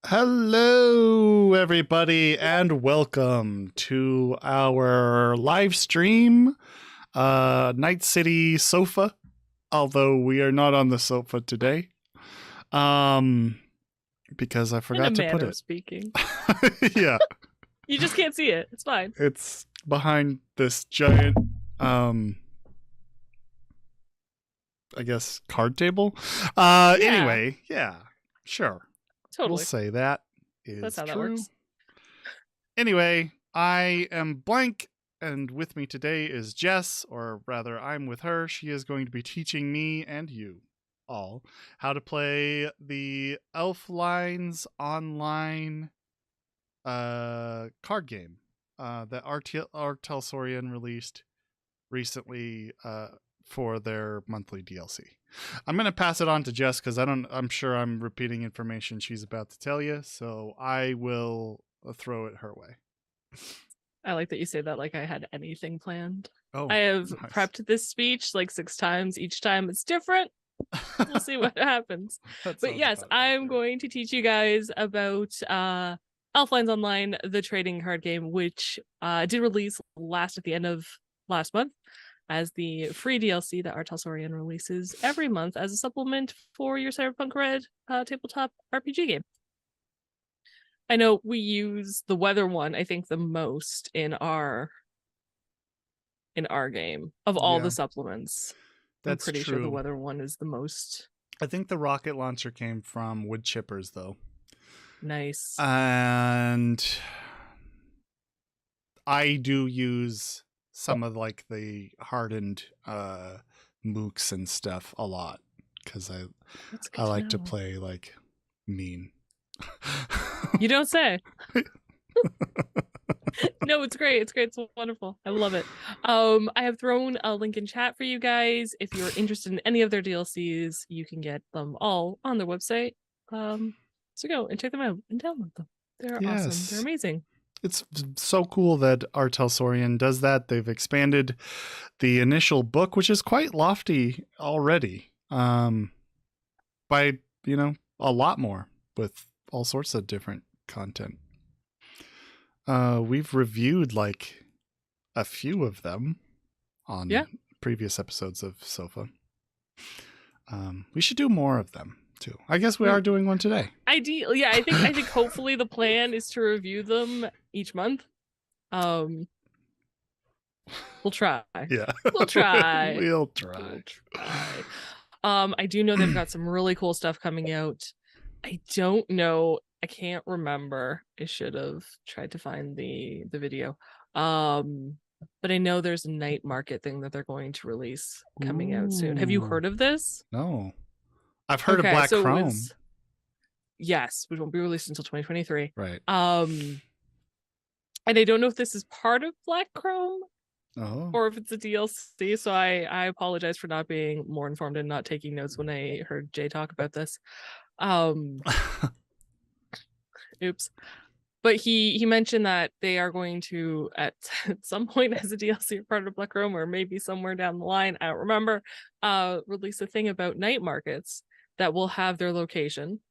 Hello, everybody, and welcome to our live stream, Night City Sofa, although we are not on the sofa today, because I forgot to put it. Speaking. Yeah. You just can't see it. It's fine. It's behind this giant, I guess, card table. Anyway, yeah, sure. Totally. We'll say that is That's how true. That works. Anyway, I am Blank, and with me today is Jess, or rather, I'm with her. She is going to be teaching me and you all how to play the Elflines online card game that Talsorian released recently for their monthly DLC. I'm going to pass it on to Jess because I'm sure I'm repeating information she's about to tell you, so I will throw it her way. I like that you say that like I had anything planned. Oh, I have nice. prepped this speech like 6 times. Each time it's different. We'll see what happens. But yes, I'm going to teach you guys about Elflines Online, the trading card game, which did release at the end of last month as the free DLC that our Talsorian releases every month as a supplement for your Cyberpunk RED tabletop RPG game. I know we use the weather one, I think, the most in our game of all the supplements. That's I'm pretty true. sure the weather one is the most. I think the rocket launcher came from wood chippers, though. Nice. And I do use some of like the hardened mooks and stuff a lot because I like to play like mean. You don't say. No, it's great. It's great. It's wonderful. I love it. I have thrown a link in chat for you guys. If you're interested in any of their DLCs, you can get them all on their website. So go and check them out and download them. They're awesome. They're amazing. It's so cool that our Talsorian does that. They've expanded the initial book, which is quite lofty already, by, a lot more with all sorts of different content. We've reviewed like a few of them on previous episodes of Sofa. We should do more of them too. I guess we are doing one today. Ideally, I think hopefully the plan is to review them each month. We'll try. Yeah. We'll try. We'll try. I do know they've got some really cool stuff coming out. I don't know. I can't remember. I should have tried to find the video. But I know there's a night market thing that they're going to release coming out soon. Have you heard of this? No. I've heard of Black Chrome. Yes, which won't be released until 2023. Right. And I don't know if this is part of Black Chrome or if it's a DLC. So I apologize for not being more informed and not taking notes when I heard Jay talk about this. Oops. But he mentioned that they are going to at some point as a DLC or part of Black Chrome or maybe somewhere down the line, I don't remember, release a thing about night markets that will have their location,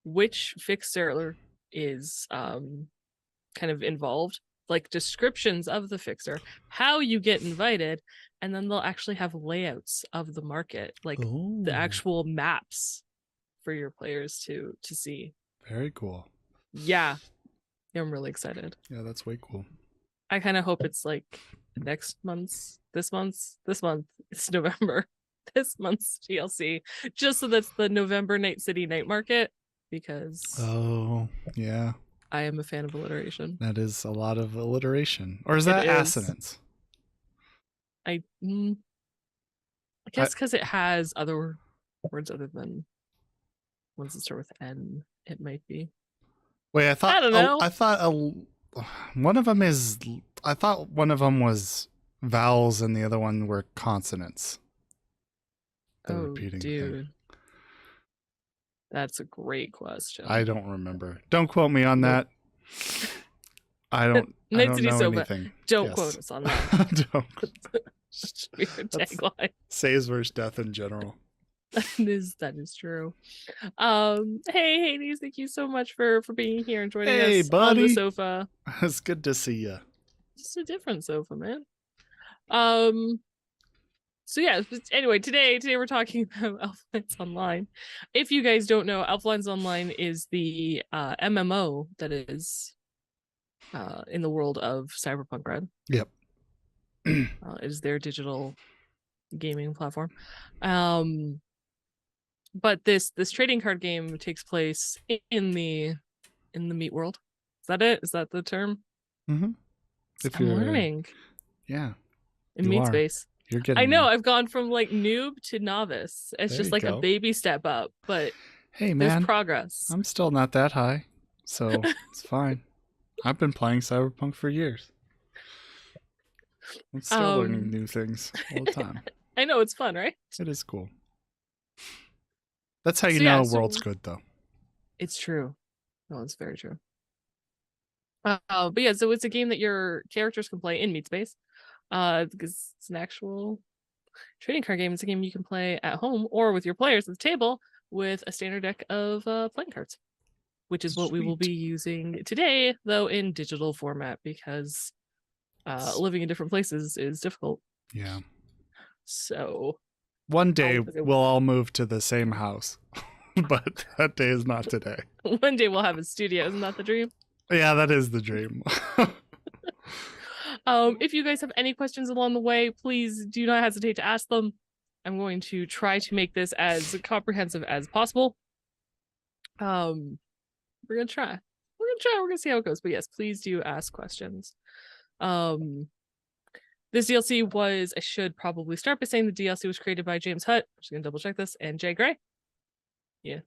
which fixer is kind of involved, like descriptions of the fixer, how you get invited, and then they'll actually have layouts of the market, like the actual maps for your players to see. Very cool. Yeah, I'm really excited. Yeah, that's way cool. I kind of hope it's like this month it's November, this month's DLC, just so that's the November Night City night market, because I am a fan of alliteration. That is a lot of alliteration. Or is that assonance? I guess because it has other words other than ones that start with N, it might be. Wait, I don't know. I thought one of them is. I thought one of them was vowels and the other one were consonants. The repeating dude. thing. That's a great question. I don't remember. Don't quote me on that. I don't know anything. Don't quote us on that. Don't. Should be your tagline. Saves versus death in general. That is true. Hey Hades, thank you so much for being here and joining us buddy. on the sofa. It's good to see you. Just a different sofa, man. So yeah, anyway, today we're talking about Elflines Online. If you guys don't know, Elflines Online is the MMO that is in the world of Cyberpunk RED. Yep. It is their digital gaming platform. But this trading card game takes place in the meat world. Is that it? Is that the term? Mm-hmm. I'm learning. Yeah. In meat space. You're getting. I know. I've gone from like noob to novice. It's just like a baby step up, but hey man, there's progress. I'm still not that high, so it's fine. I've been playing Cyberpunk for years. I'm still learning new things all the time. I know, it's fun, right? It is cool. That's how you know world's good, though. It's true. No, it's very true. But yeah, so it's a game that your characters can play in meat space. Because it's an actual trading card game. It's a game you can play at home or with your players at the table with a standard deck of playing cards, which is what we will be using today, though in digital format, because living in different places is difficult. Yeah. So one day we'll all move to the same house, but that day is not today. One day we'll have a studio. Isn't that the dream? Yeah, that is the dream. If you guys have any questions along the way, please do not hesitate to ask them. I'm going to try to make this as comprehensive as possible. We're gonna try. We're gonna see how it goes. But yes, please do ask questions. This DLC was, I should probably start by saying the DLC was created by James Hutt. I'm just gonna double check this, and Jay Gray. Yeah.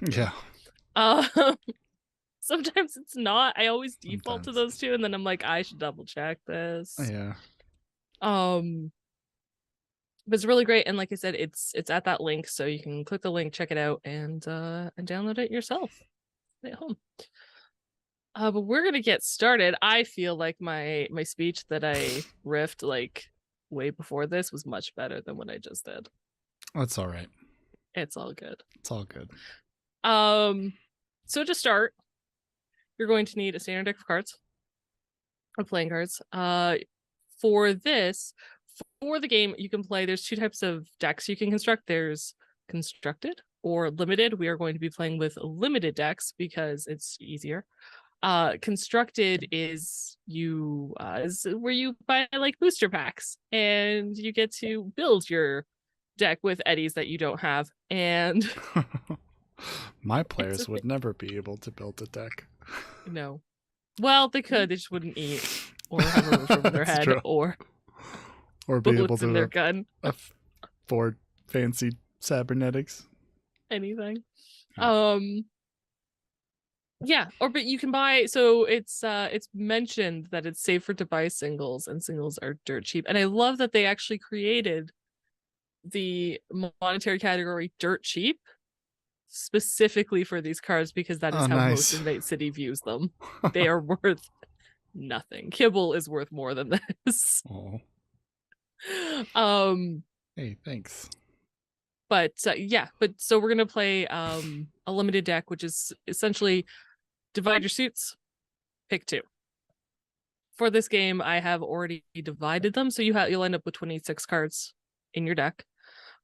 Yeah. Sometimes it's not. I always default to those two, and then I'm like, I should double check this. Yeah. But it's really great, and like I said, it's at that link, so you can click the link, check it out, and download it yourself at home. But we're gonna get started. I feel like my speech that I riffed like way before this was much better than what I just did. That's all right. It's all good. It's all good. So to start, you're going to need a standard deck of cards, or playing cards. For the game, you can play. There's two types of decks you can construct. There's constructed or limited. We are going to be playing with limited decks because it's easier. Constructed is where you buy like booster packs and you get to build your deck with eddies that you don't have. And my players would never be able to build a deck. No. Well, they could. They just wouldn't eat or have a roof over their head true. or be able to in their gun. afford fancy cybernetics. Anything. Yeah, but you can buy, so it's mentioned that it's safer to buy singles, and singles are dirt cheap. And I love that they actually created the monetary category dirt cheap specifically for these cards, because that is how most Invade City views them. They are worth nothing. Kibble is worth more than this. Hey, thanks. But so we're gonna play a limited deck, which is essentially divide your suits, pick two. For this game, I have already divided them, so you'll end up with 26 cards in your deck.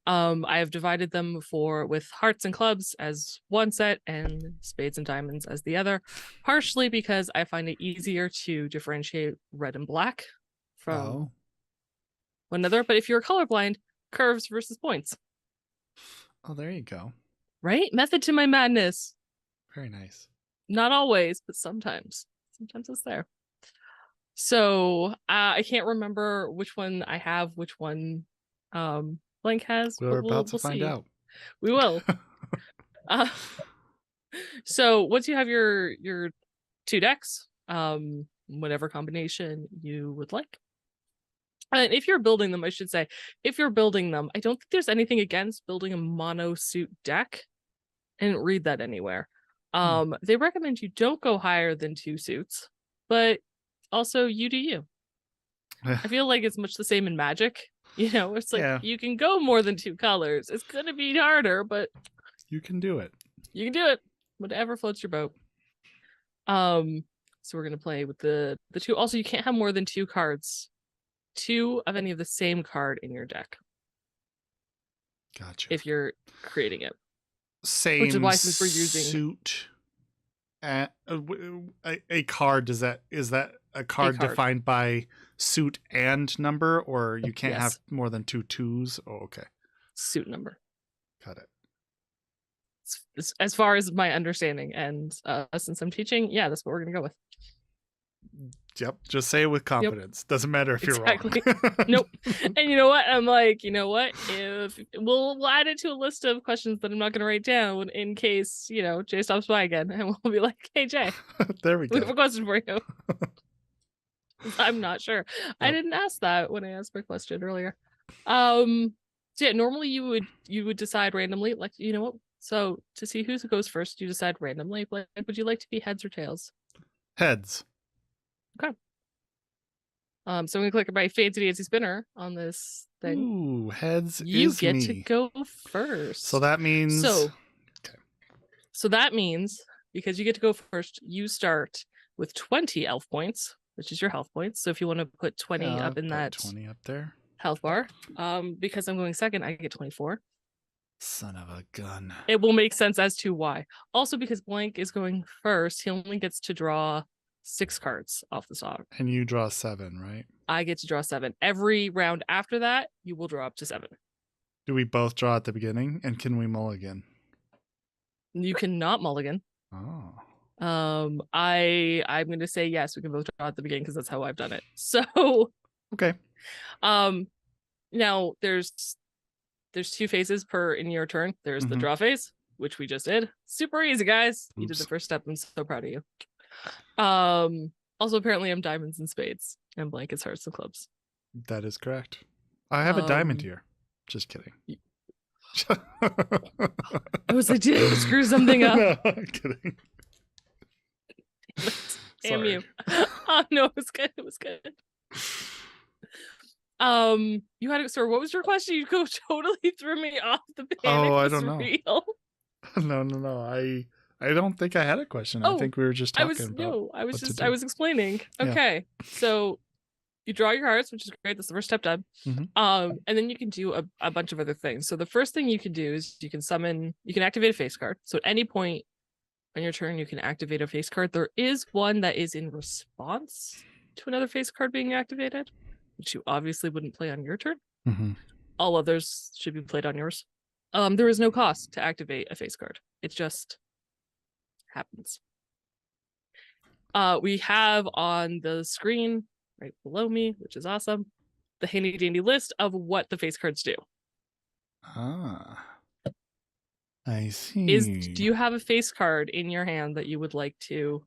I have divided them with hearts and clubs as one set and spades and diamonds as the other, partially because I find it easier to differentiate red and black from one another. But if you're colorblind, curves versus points. Oh, there you go. Right? Method to my madness. Very nice. Not always, but sometimes. Sometimes it's there. So I can't remember which one I have, which one on Blank has. We're But about to we'll find see. out. We will. So once you have your 2 decks, whatever combination you would like. And if you're building them, I should say, if you're building them, I don't think there's anything against building a mono suit deck. I didn't read that anywhere. They recommend you don't go higher than 2 suits, but also you do you. I feel like it's much the same in Magic. It's like you can go more than 2 colors. It's gonna be harder, but you can do it. You can do it. Whatever floats your boat. So we're gonna play with the 2. Also, you can't have more than 2 cards, 2 of any of the same card in your deck. Gotcha. If you're creating it. Same which is why since we're using suit. A card, is that a card defined by suit and number, or you can't have more than 2 2s? Oh, okay. Suit number. Got it. As far as my understanding, and since I'm teaching, that's what we're gonna go with. Yep, just say it with confidence. Doesn't matter if you're wrong. Nope. And you know what? I'm like, if we'll add it to a list of questions that I'm not gonna write down in case Jay stops by again, and we'll be like, hey Jay, there we go. We have a question for you. I'm not sure. Yep. I didn't ask that when I asked my question earlier. So normally you would decide randomly, like what. So to see who goes first, you decide randomly. Like, would you like to be heads or tails? Heads. Okay. So I'm gonna click my fancy dancy spinner on this thing. Ooh, heads. You get to go first. So that means. So that means because you get to go first, you start with 20 elf points, which is your health points. So if you want to put 20 up in that 20 up there health bar, because I'm going second, I get 24. Son of a gun. It will make sense as to why. Also, because Blank is going first, he only gets to draw 6 cards off the top. And you draw 7, right? I get to draw 7. Every round after that, you will draw up to 7. Do we both draw at the beginning? And can we mulligan? You cannot mulligan. Oh. I'm going to say yes, we can both draw at the beginning because that's how I've done it. So okay. Now there's 2 phases in your turn. There's the draw phase, which we just did. Super easy, guys. You did the first step. I'm so proud of you. Also apparently I'm diamonds and spades, and Blank is hearts and clubs. That is correct. I have a diamond here. Just kidding. I was like, did I screw something up? No, I'm kidding. Damn you. Oh no, it was good. It was good. You had sir, what was your question? You totally threw me off the panic. Oh, I don't know. No. I don't think I had a question. I think we were just talking I was explaining. Okay. So you draw your cards, which is great. That's the first step done. And then you can do a bunch of other things. So the first thing you can do is you can activate a face card. So at any point on your turn, you can activate a face card. There is one that is in response to another face card being activated, which you obviously wouldn't play on your turn. All others should be played on yours. There is no cost to activate a face card. It just happens. We have on the screen right below me, which is awesome, the handy dandy list of what the face cards do. I see. Do you have a face card in your hand that you would like to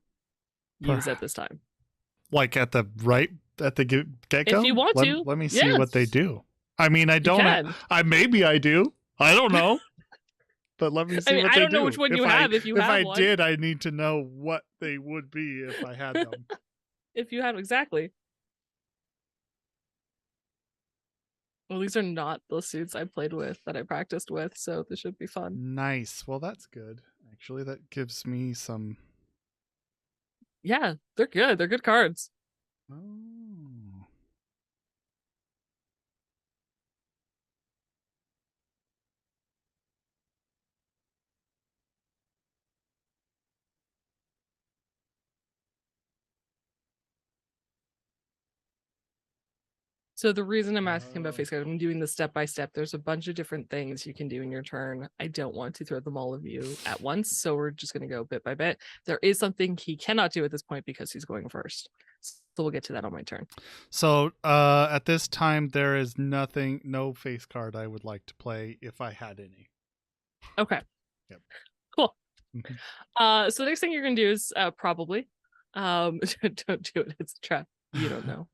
use at this time? Like at the get-go? If you want to. Let me see what they do. I mean, I don't. Maybe I do. I don't know. But let me see what they do. I don't know which one you have. If I did, I need to know what they would be if I had them. If you have, exactly. Well, these are not the suits I played with that I practiced with, so this should be fun. Nice. Well, that's good. Actually, that gives me some... Yeah, they're good. They're good cards. Oh. So the reason I'm asking about face cards, I'm doing this step by step. There's a bunch of different things you can do in your turn. I don't want to throw them all of you at once, so we're just going to go bit by bit. There is something he cannot do at this point because he's going first. So we'll get to that on my turn. So at this time, there is no face card I would like to play if I had any. Okay. Yep. Cool. Mm-hmm. So the next thing you're gonna do is probably don't do it. It's a trap. You don't know.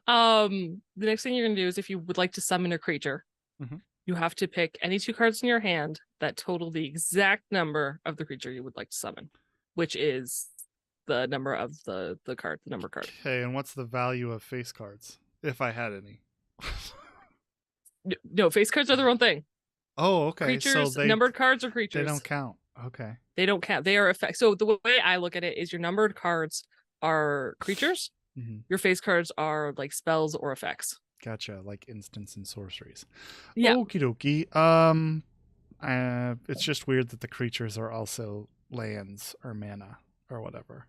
The next thing you're gonna do is if you would like to summon a creature, mm-hmm. you have to pick any 2 cards in your hand that total the exact number of the creature you would like to summon, which is the number of the card, the number card. Okay, and what's the value of face cards if I had any? No, face cards are their own thing. Oh, okay. Creatures, so numbered cards are creatures. They don't count. Okay. They don't count. They are effect. So the way I look at it is your numbered cards are creatures. Mm-hmm. Your face cards are like spells or effects. Gotcha, like instants and sorceries. Yeah. Okie dokie. It's just weird that the creatures are also lands or mana or whatever.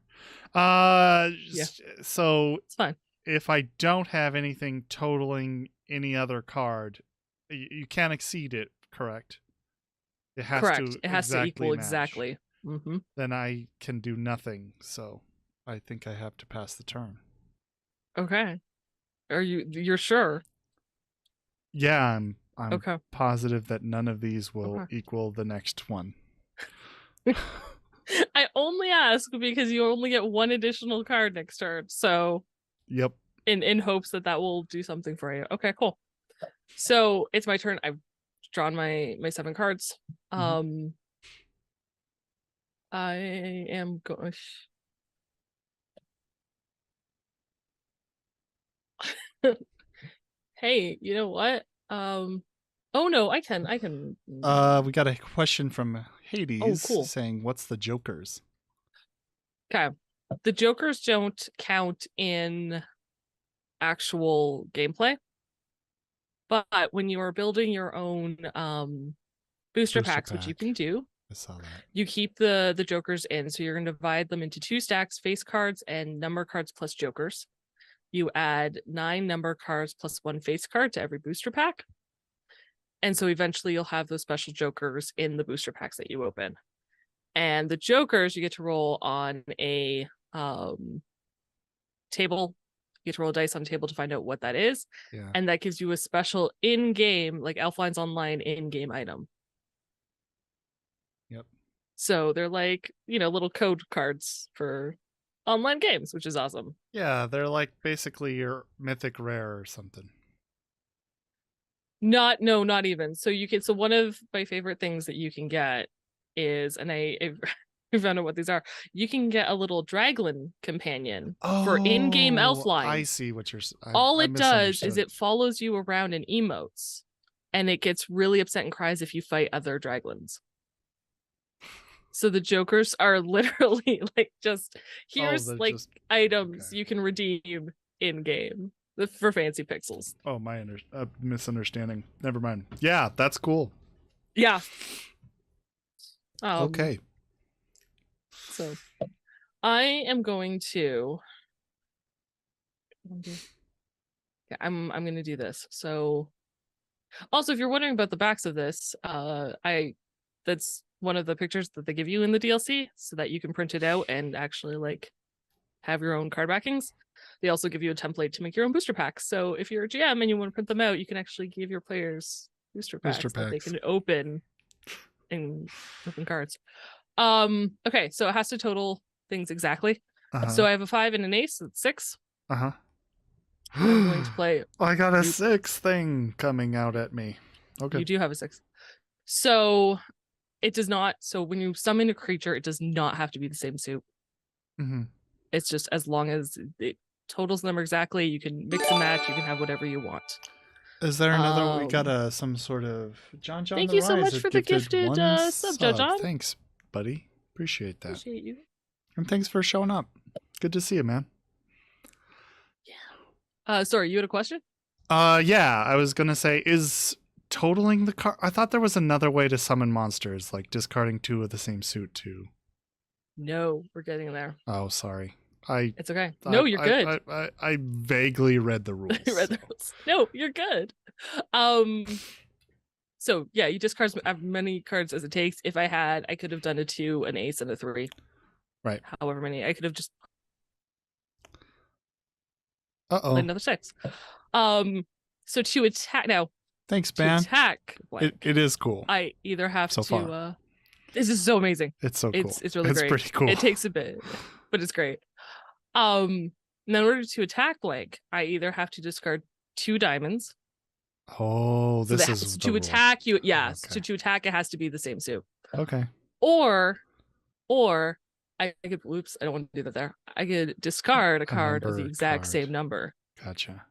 Yeah. So it's fine. If I don't have anything totaling any other card, you can't exceed it, correct? It has correct. to It has to equal match. exactly. Mm-hmm. Then I can do nothing. So I think I have to pass the turn. Okay. You're sure? Yeah, I'm okay. positive that none of these will equal the next one. I only ask because you only get 1 additional card next turn. So yep. In hopes that will do something for you. Okay, cool. So it's my turn. I've drawn my 7 cards. Mm-hmm. I am going. Hey, you know what? Oh no, I can. We got a question from Hades cool. saying, "What's the Jokers?" Okay, the Jokers don't count in actual gameplay, but when you are building your own booster packs, which you can do, I saw that. You keep the Jokers in, so you're going to divide them into 2 stacks: face cards and number cards plus Jokers. You add 9 number cards plus 1 face card to every booster pack. And so eventually you'll have those special Jokers in the booster packs that you open. And the Jokers you get to roll on a table. You get to roll dice on a table to find out what that is. Yeah. And that gives you a special in-game, like Elflines Online in-game item. Yep. So they're like, little code cards for online games, which is awesome. Yeah, they're like basically your mythic rare or something. Not even. So one of my favorite things that you can get is, and I found out what these are. You can get a little Draglin companion for in-game Elflines. I see what you're saying. All it does is it follows you around in emotes, and it gets really upset and cries if you fight other Draglins. So the Jokers are literally like here's items you can redeem in game for fancy pixels. Oh, my misunderstanding. Never mind. Yeah, that's cool. Yeah. Okay. So I am going to. Yeah, I'm going to do this. So also, if you're wondering about the backs of this, that's one of the pictures that they give you in the DLC so that you can print it out and actually have your own card backings. They also give you a template to make your own booster packs. So if you're a GM and you want to print them out, you can actually give your players booster packs that they can open and open cards. Okay, so it has to total things exactly. So I have a 5 and an ace, so it's 6. I'm going to play. I got a 6 thing coming out at me. Okay. You do have a 6. So it does not. So when you summon a creature, it does not have to be the same suit. Mm-hmm. It's just as long as it totals the number exactly, you can mix and match. You can have whatever you want. Is there another? We got some sort of John. Thank you so much for the gifted sub, John. Thanks, buddy. Appreciate that. Appreciate you. And thanks for showing up. Good to see you, man. Yeah. Sorry, you had a question? Yeah. I was gonna say, is totaling the card? I thought there was another way to summon monsters, like discarding 2 of the same suit too. No, we're getting there. Oh, sorry. It's okay. No, you're good. I vaguely read the rules. You read the rules. No, you're good. So yeah, you discard as many cards as it takes. If I could have done a 2, an ace, and a 3. Right. However many, I could have just. Uh-oh. Play another 6. So to attack now. Thanks, To man. attack blank, It is cool. I either have so to far. This is so amazing. It's so cool. It's really great. Pretty cool. It takes a bit, but it's great. Now in order to attack blank, I either have to discard 2 diamonds. Oh, this is to rule. attack you. Yes, Okay. to attack it has to be the same suit. Okay. Or I could. Whoops, I don't want to do that there. I could discard a card of the exact same number. Gotcha.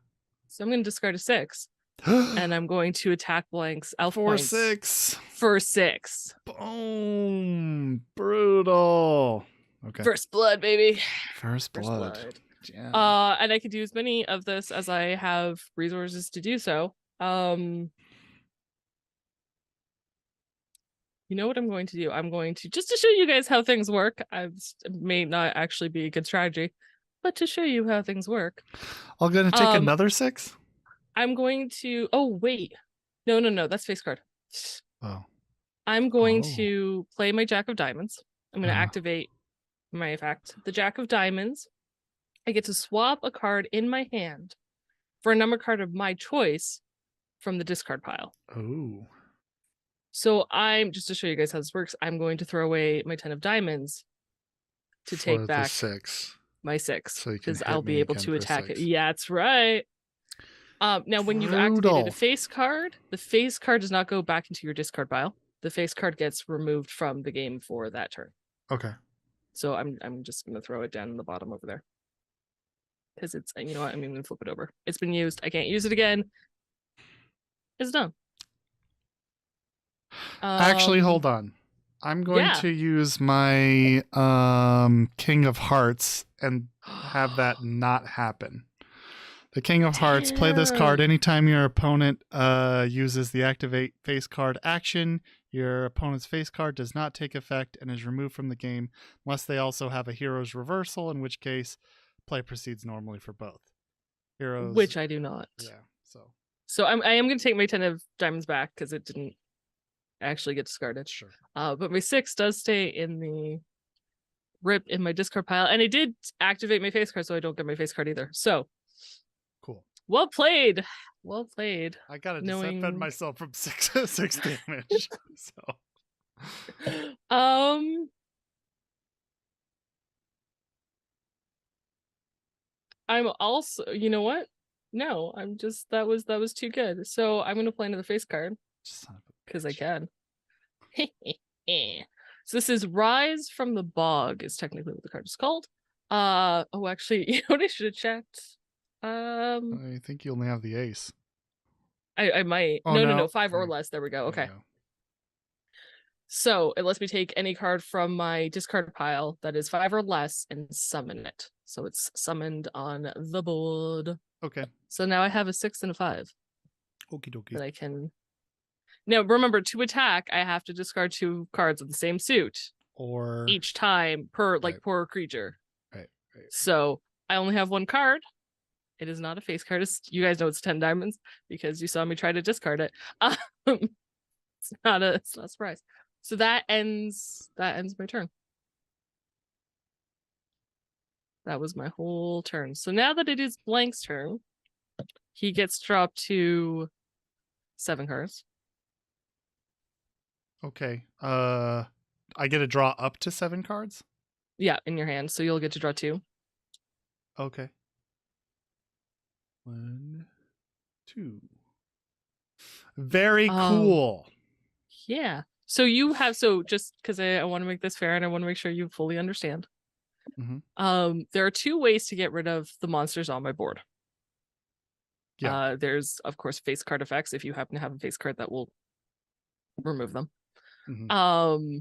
So I'm going to discard a 6, and I'm going to attack blank's Elflines 6 for 6. Boom! Brutal. Okay. First blood, baby. First blood. Yeah. And I could do as many of this as I have resources to do so. You know what I'm going to do? I'm going to, just to show you guys how things work. It may not actually be a good strategy, but to show you how things work. I'm going to take another 6? I'm going to, oh, wait. No, that's face card. Oh. I'm going to play my Jack of Diamonds. I'm going to activate my effect. The Jack of Diamonds. I get to swap a card in my hand for a number card of my choice from the discard pile. Oh. So I'm, just to show you guys how this works, I'm going to throw away my 10 of diamonds to take back my 6. Because I'll be able to attack it. Yeah, that's right. Now, when you've activated a face card, the face card does not go back into your discard pile. The face card gets removed from the game for that turn. Okay. So I'm just going to throw it down in the bottom over there. Because it's, you know what, I'm even going to flip it over. It's been used. I can't use it again. It's done. Actually, hold on. I'm going to use my King of Hearts and have that not happen. The King of Hearts, play this card anytime your opponent uses the activate face card action. Your opponent's face card does not take effect and is removed from the game unless they also have a hero's reversal, in which case play proceeds normally for both heroes. Which I do not. Yeah. So I am going to take my 10 of diamonds back because it didn't actually get discarded. Sure. But my 6 does stay in the rip in my discard pile, and it did activate my face card, so I don't get my face card either. So cool. Well played. I gotta defend myself from 6 damage. I'm also, you know what? No, I'm just, that was too good. So I'm gonna play another face card because I can. So this is Rise from the Bog is technically what the card is called. Oh, actually, you know what I should have checked? I think you only have the ace. I might. Oh, no, 5 or less. There we go. Okay. So it lets me take any card from my discard pile that is 5 or less and summon it. So it's summoned on the board. Okay. So now I have a 6 and a 5. Okie dokie. That I can. Now remember, to attack, I have to discard 2 cards of the same suit. Or each time per per creature. Right. So I only have 1 card. It is not a face card. You guys know it's 10 diamonds because you saw me try to discard it. It's not a surprise. So that ends my turn. That was my whole turn. So now that it is Blank's turn, he gets dropped to 7 cards. Okay. I get to draw up to 7 cards? Yeah, in your hand. So you'll get to draw 2. Okay. 1, 2. Very cool. Yeah. So you have, just because I want to make this fair and I want to make sure you fully understand. Mm-hmm. There are 2 ways to get rid of the monsters on my board. Yeah. There's, of course, face card effects if you happen to have a face card that will remove them. Mm-hmm.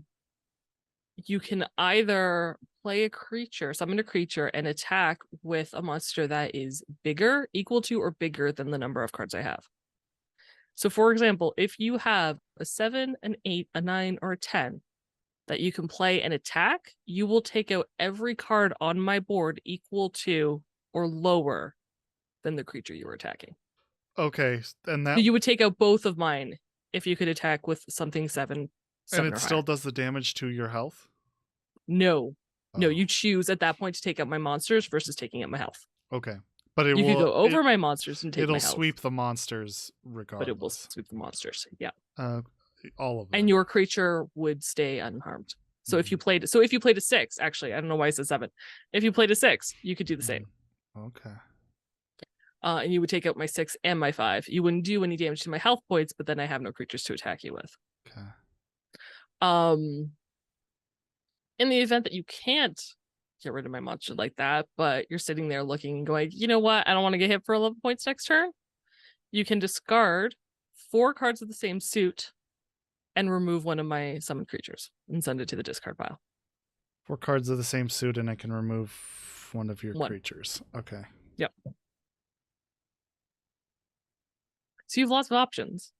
You can either play a creature, summon a creature, and attack with a monster that is bigger, equal to, or bigger than the number of cards I have. So, for example, if you have a 7, an 8, a 9, or a 10 that you can play and attack, you will take out every card on my board equal to or lower than the creature you were attacking. Okay, and that you would take out both of mine if you could attack with something 7. And it still does the damage to your health? No. No, you choose at that point to take out my monsters versus taking out my health. Okay. But You could go over my monsters and take it'll my health. sweep the monsters regardless. But it will sweep the monsters. Yeah. All of them. And your creature would stay unharmed. So if you played a 6, actually, I don't know why I said 7. If you played a 6, you could do the same. Okay. And you would take out my 6 and my 5. You wouldn't do any damage to my health points, but then I have no creatures to attack you with. Okay. In the event that you can't get rid of my monster like that, but you're sitting there looking and going, you know what? I don't want to get hit for 11 points next turn. You can discard 4 cards of the same suit and remove one of my summoned creatures and send it to the discard pile. 4 cards of the same suit, and I can remove one of your creatures. Okay. Yep. So you have lots of options.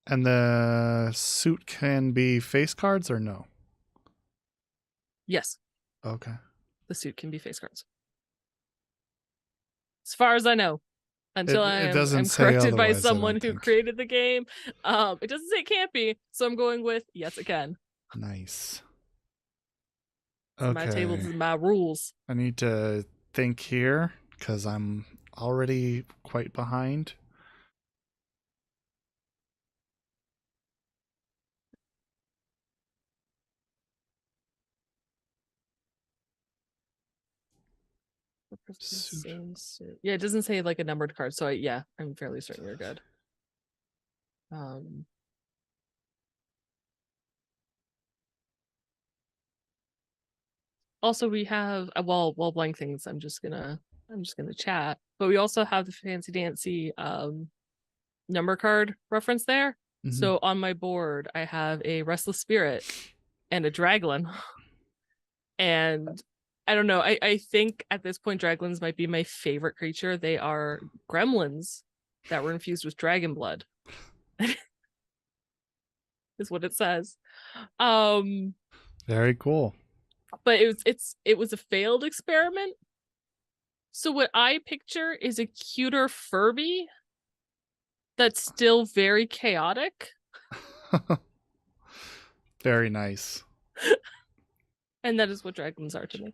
And the suit can be face cards or no? Yes. Okay. The suit can be face cards. As far as I know. Until I'm corrected by someone who created the game. It doesn't say it can't be, so I'm going with yes, it can. Nice. Okay. My tables and my rules. I need to think here because I'm already quite behind. Same suit. Yeah, it doesn't say like a numbered card, so I'm fairly certain you're good. Also, we have while blank things. I'm just gonna chat, but we also have the fancy dancy number card reference there. Mm-hmm. So on my board, I have a restless spirit and a draglin, and I don't know. I think at this point, draglins might be my favorite creature. They are gremlins that were infused with dragon blood. Is what it says. Very cool. But it was a failed experiment. So what I picture is a cuter Furby that's still very chaotic. Very nice. And that is what dragons are to me.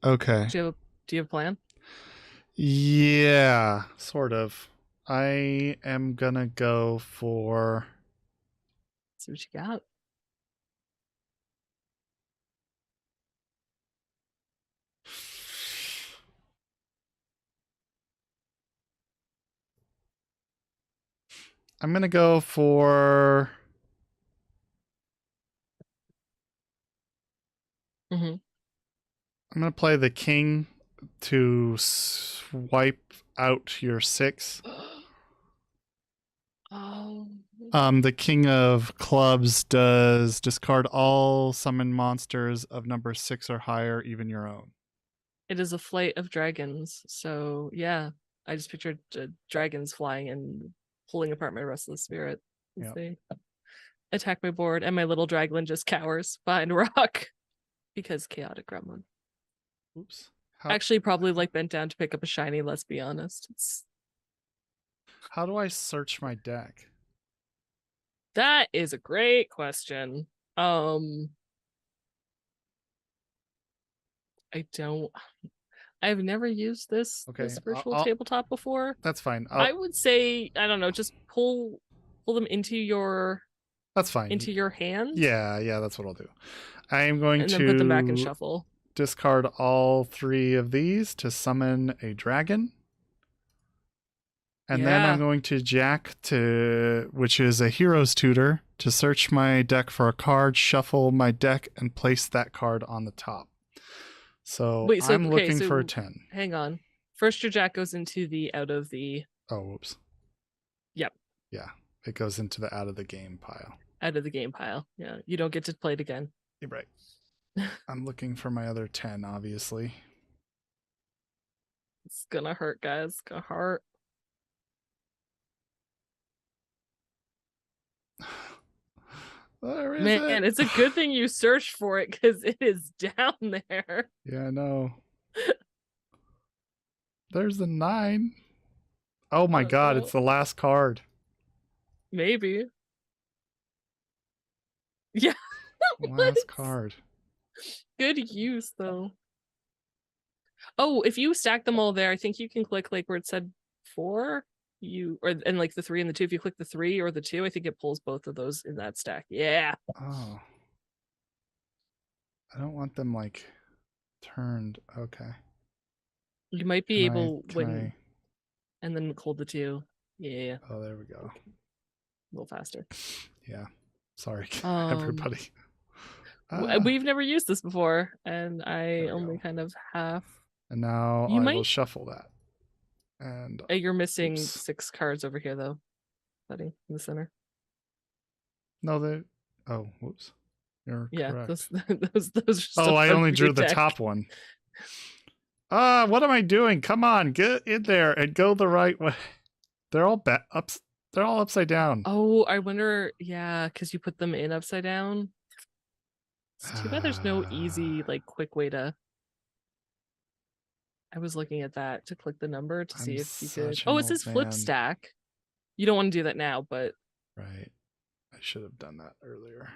Okay. Do you have a plan? Yeah, sort of. I am gonna go for... Let's see what you got. I'm gonna go for... Mm-hmm. I'm gonna play the king to swipe out your 6. Oh. The king of clubs does discard all summon monsters of number 6 or higher, even your own. It is a flight of dragons. So yeah, I just pictured dragons flying and pulling apart my restless spirit. Yep. They attack my board, and my little draglin just cowers behind a rock because chaotic gremlin. Oops. Actually, probably like bent down to pick up a shiny. Let's be honest. How do I search my deck? That is a great question. I've never used this virtual tabletop before. That's fine. I would say, I don't know, just pull them into your... That's fine. Into your hand? Yeah, that's what I'll do. I am going to put them back in shuffle. Discard all 3 of these to summon a dragon. And then I'm going to jack which is a hero's tutor, to search my deck for a card, shuffle my deck, and place that card on the top. So I'm looking for a 10. Hang on. First, your jack goes into the out of the... Oh, whoops. Yep. Yeah, it goes into the out of the game pile. Out of the game pile. Yeah, you don't get to play it again. You're right. I'm looking for my other 10, obviously. It's gonna hurt, guys. It's gonna hurt. Where is Man, it's a good thing you searched for it because it is down there. Yeah, I know. There's the 9. Oh my god, it's the last card. Maybe. Yeah. Last card. Good use though. Oh, if you stack them all there, I think you can click like where it said 4. And like the 3 and the 2. If you click the 3 or the 2, I think it pulls both of those in that stack. Yeah. Oh. I don't want them like turned. Okay. You might be able and then hold the 2. Yeah. Oh, there we go. A little faster. Yeah. Sorry, everybody. We've never used this before, and I only kind of half. And now I will shuffle that. And you're missing 6 cards over here, though, buddy, in the center. No, they. Oh, whoops. You're correct. Those. Oh, I only drew the top one. What am I doing? Come on, get in there and go the right way. They're all They're all upside down. Oh, I wonder. Yeah, because you put them in upside down. It's too bad there's no easy, like, quick way to. I was looking at that to click the number to see if you could. Oh, it says flip stack. You don't want to do that now, but. Right. I should have done that earlier.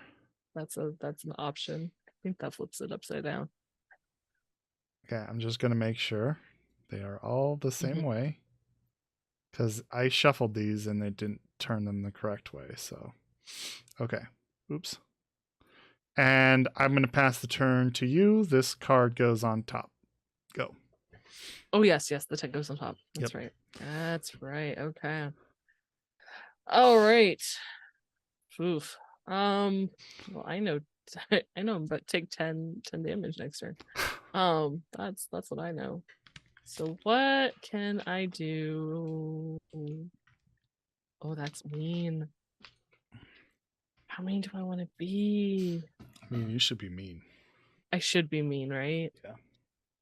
That's an option. I think that flips it upside down. Okay, I'm just gonna make sure they are all the same way, because I shuffled these and they didn't turn them the correct way. So, okay, oops. And I'm gonna pass the turn to you. This card goes on top. Go. Oh yes, the 10 goes on top. That's right. That's right. Okay. All right. Oof. Well, I know I'm about to take 10 damage next turn. That's what I know. So what can I do? Oh, that's mean. How mean do I want to be? I mean, you should be mean. I should be mean, right? Yeah.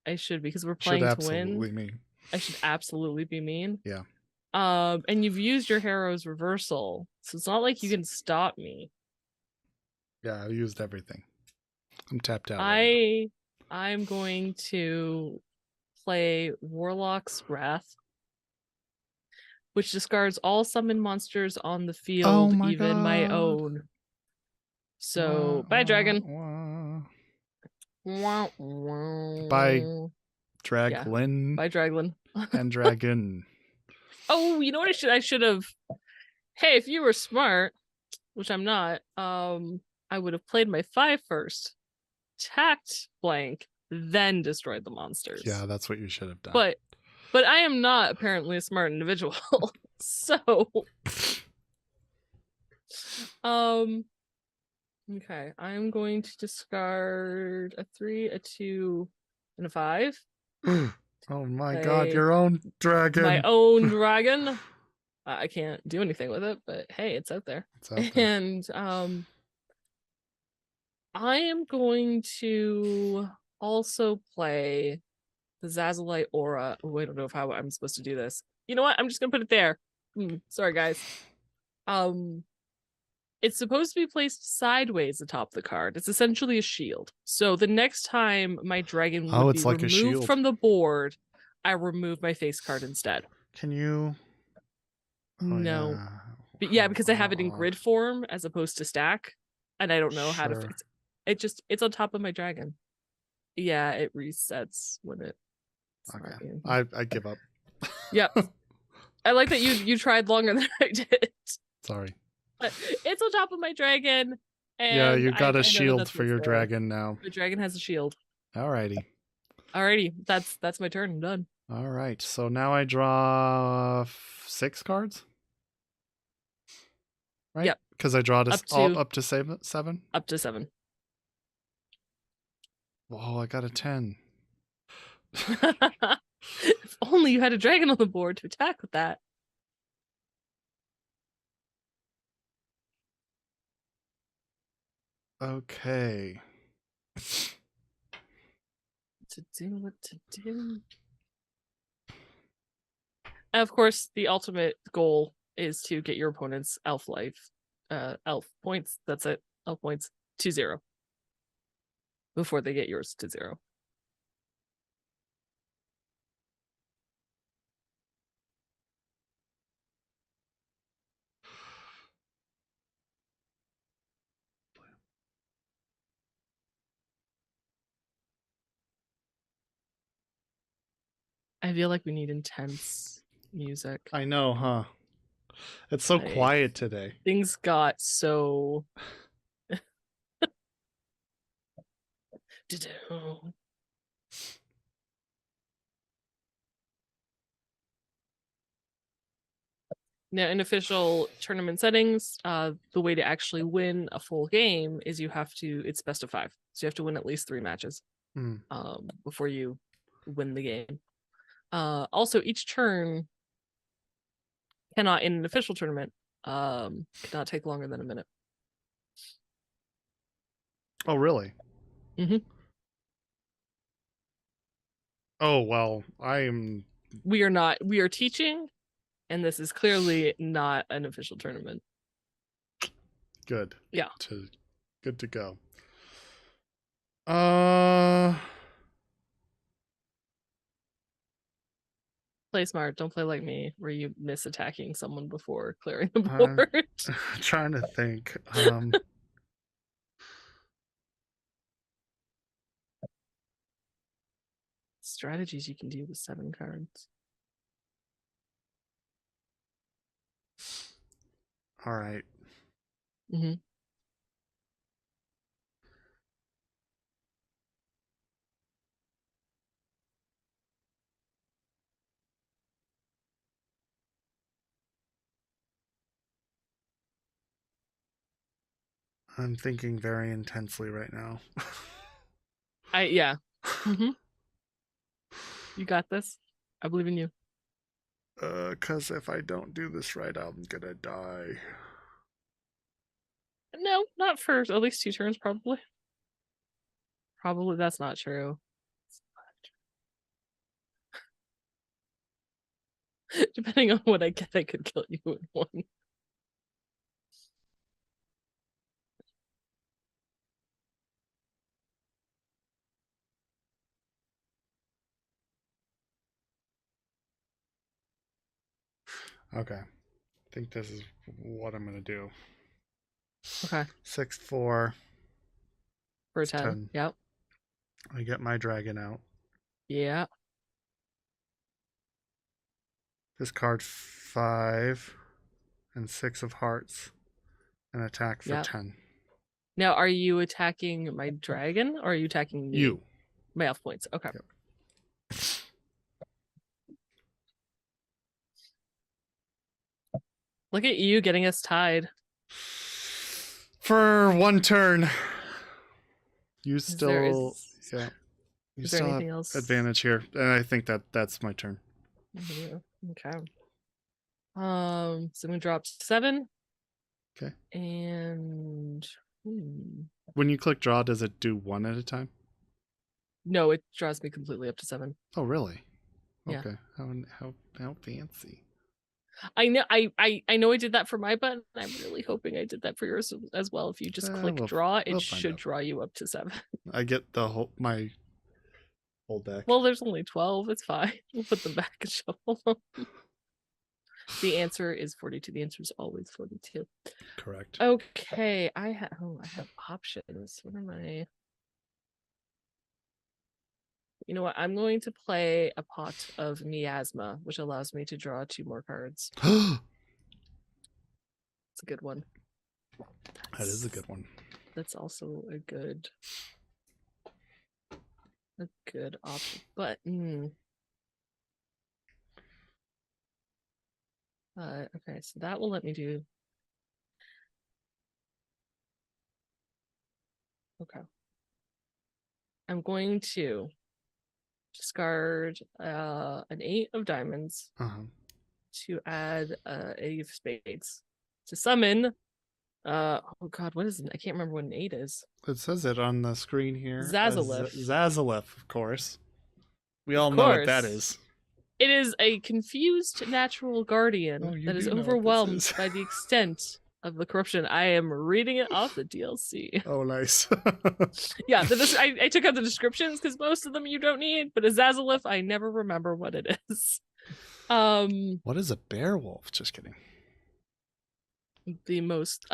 I should, because we're playing to win. Mean. I should absolutely be mean. Yeah. And you've used your Harrow's reversal, so it's not like you can stop me. Yeah, I used everything. I'm tapped out. I'm going to play Warlock's Wrath, which discards all summon monsters on the field, even my own. So, bye, dragon. Bye, Draglin. Bye, Draglin. And dragon. Oh, you know what I should have. Hey, if you were smart, which I'm not, I would have played my 5 first, tacked blank, then destroyed the monsters. Yeah, that's what you should have done. But I am not apparently a smart individual. So okay, I'm going to discard a 3, a 2, and a 5. Oh my god, your own dragon. My own dragon. I can't do anything with it, but hey, it's out there. And I am going to also play the Zazalite Aura. Oh, I don't know how I'm supposed to do this. You know what? I'm just gonna put it there. Sorry, guys. It's supposed to be placed sideways atop the card. It's essentially a shield. So the next time my dragon would be removed from the board, I remove my face card instead. Can you? No. Yeah. But yeah, because I have it in grid form as opposed to stack, and I don't know how to fix it. It's on top of my dragon. Yeah, it resets when it. Okay. I give up. Yep. I like that you tried longer than I did. Sorry. But it's on top of my dragon. And yeah, you got a shield for your dragon now. The dragon has a shield. Alrighty. That's my turn. I'm done. All right. So now I draw 6 cards. Right? Yep. Because I draw up to 7? Up to 7. Whoa, I got a 10. If only you had a dragon on the board to attack with that. Okay. What to do. And of course, the ultimate goal is to get your opponent's elf points. That's it. Elf points to 0 before they get yours to 0. I feel like we need intense music. I know, huh? It's so Like, quiet today. things got so. Now, in official tournament settings, the way to actually win a full game is it's best of 5. So you have to win at least 3 matches before you win the game. Also, each turn cannot, in an official tournament, cannot take longer than a minute. Oh, really? Mm-hmm. Oh, well, We are teaching, and this is clearly not an official tournament. good. Yeah. Good to go. Play smart. Don't play like me, where you miss attacking someone before clearing the board. I'm trying to think. Strategies you can do with 7 cards. All right. Mm-hmm. I'm thinking very intensely right now. Yeah. Mm-hmm. You got this. I believe in you. Cause if I don't do this right, I'm gonna die. No, not for at least 2 turns, probably. Probably that's not true. Depending on what I get, I could kill you in 1. Okay. I think this is what I'm gonna do. Okay. 6, 4. For a It's 10. 10. Yep. I get my dragon out. Yeah. Discard 5 and 6 of hearts and attack for Yep. 10. Now, are you attacking my dragon or are you attacking me? You. My elf points. Okay. Yep. Look at you getting us tied. For 1 turn. You still yeah. You Is there still have anything else? advantage here. And I think that's my turn. Yeah. Okay. So I'm gonna drop 7. Okay. And when you click draw, does it do 1 at a time? No, it draws me completely up to 7. Oh, really? Yeah. Okay. How fancy. I know I know I did that for my button. I'm really hoping I did that for yours as well. If you just click draw, it should draw you up to 7. I get my whole deck. Well, there's only 12. It's fine. We'll put them back and shuffle them. The answer is 42. The answer is always 42. Correct. Okay, I have options. What am I? You know what? I'm going to play a pot of miasma, which allows me to draw 2 more cards. It's a good one. That is a good one. That's also a good option. But okay, so that will let me do. Okay. I'm going to discard an 8 of diamonds to add 8 of spades to summon. Oh god, what is it? I can't remember what an 8 is. It says it on the screen here. Zazalith. Zazalith, of course. We all know what that is. It is a confused natural guardian that is overwhelmed by the extent of the corruption. I am reading it off the DLC. Oh, nice. Yeah, I took out the descriptions because most of them you don't need, but a Zazalith, I never remember what it is. What is a bear wolf? Just kidding. The most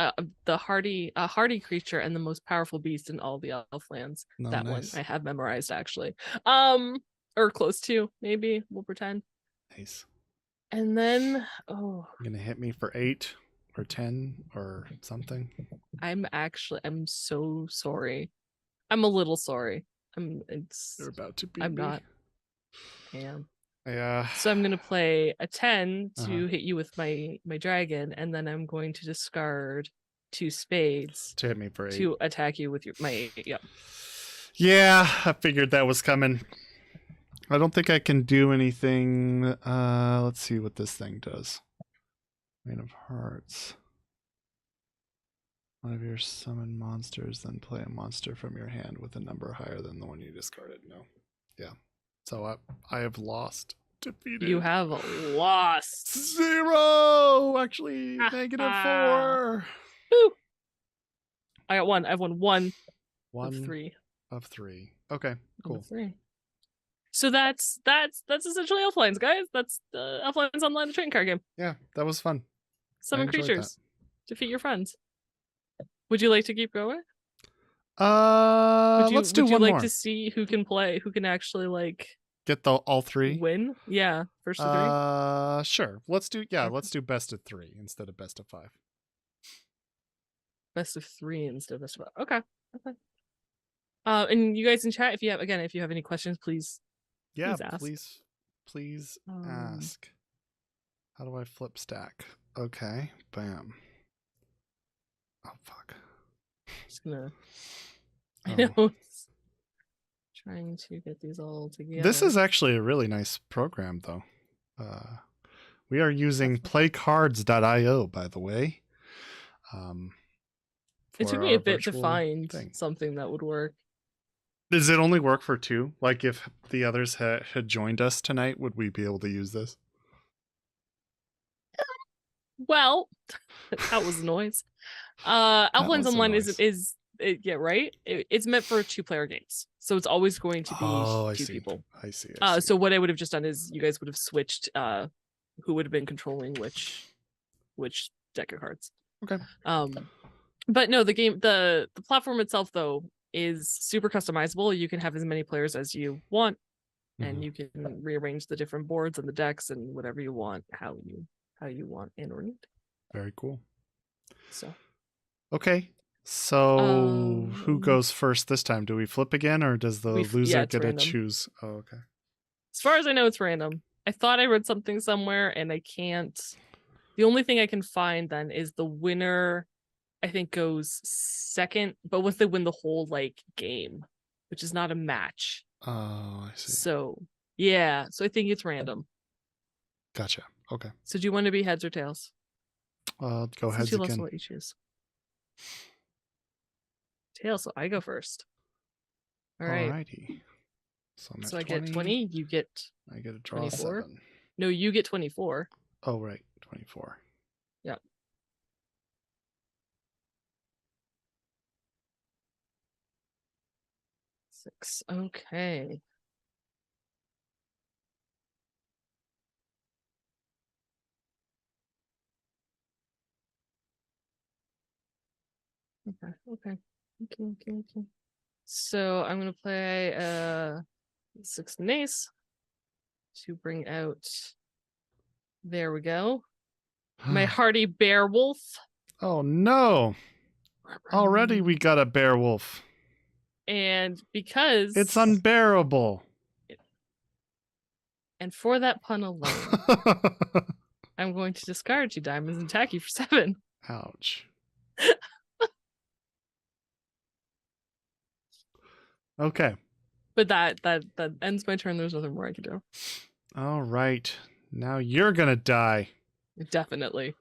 hardy creature and the most powerful beast in all the Elflands. No, that nice. one I have memorized actually. or close to, maybe. We'll pretend. Nice. And then, You're gonna hit me for 8 or 10 or something. I'm so sorry. I'm a little sorry. You're about to beat I'm me. not. I am. Yeah. So I'm gonna play a 10 to hit you with my dragon, and then I'm going to discard 2 spades to hit me for 8. To attack you with my 8. Yep. Yeah, I figured that was coming. I don't think I can do anything. Let's see what this thing does. Queen of Hearts. One of your summoned monsters, then play a monster from your hand with a number higher than the one you discarded. No. Yeah. So I have lost. Defeated. You have lost. 0! Actually, -4. Woo. I got 1. I have won 1 of 3. Of 3. Okay, cool. 3. So that's essentially Elflines, guys. That's the Elflines online trading card game. Yeah, that was fun. Summon creatures. Defeat your friends. Would you like to keep going? Let's do one more. Would you like to see who can actually like get all 3? Win? Yeah, first of 3. Sure. Let's do best of 3 instead of best of 5. Best of 3 instead of best of 5. Okay. And you guys in chat, if you have any questions, please. Yeah, ask. please ask. How do I flip stack? Okay, bam. Oh fuck. Just gonna. I know. Trying to get these all together. This is actually a really nice program, though. We are using playcards.io, by the way. It took me a bit to find something that would work. Does it only work for 2? Like, if the others had joined us tonight, would we be able to use this? Well, that was noise. Elflines Online is right? It's meant for 2-player games. So it's always going to be 2 people. I see. So what I would have just done is you guys would have switched who would have been controlling which deck of cards. Okay. But no, the platform itself though is super customizable. You can have as many players as you want, and you can rearrange the different boards and the decks and whatever you want, how you want and or need. Very cool. So okay. So who goes first this time? Do we flip again, or does the loser get to choose? Oh, okay. As far as I know, it's random. I thought I read something somewhere, and I can't. The only thing I can find then is the winner, I think, goes second, but once they win the whole game, which is not a match. Oh, I see. So yeah, so I think it's random. Gotcha. Okay. So do you want to be heads or tails? Go heads again. Let you choose. Tails, so I go first. All right. Alrighty. So I get 20. You get. I get a draw 24. 7. No, you get 24. Oh right, 24. Yep. Six. Okay. Okay. So I'm gonna play 6 ace to bring out. There we go. My hardy bear wolf. Oh no! Already we got a bear wolf. And because it's unbearable. And for that pun alone, I'm going to discard 2 diamonds and attack you for 7. Ouch. Okay. But that ends my turn. There's nothing more I can do. All right. Now you're gonna die. Definitely.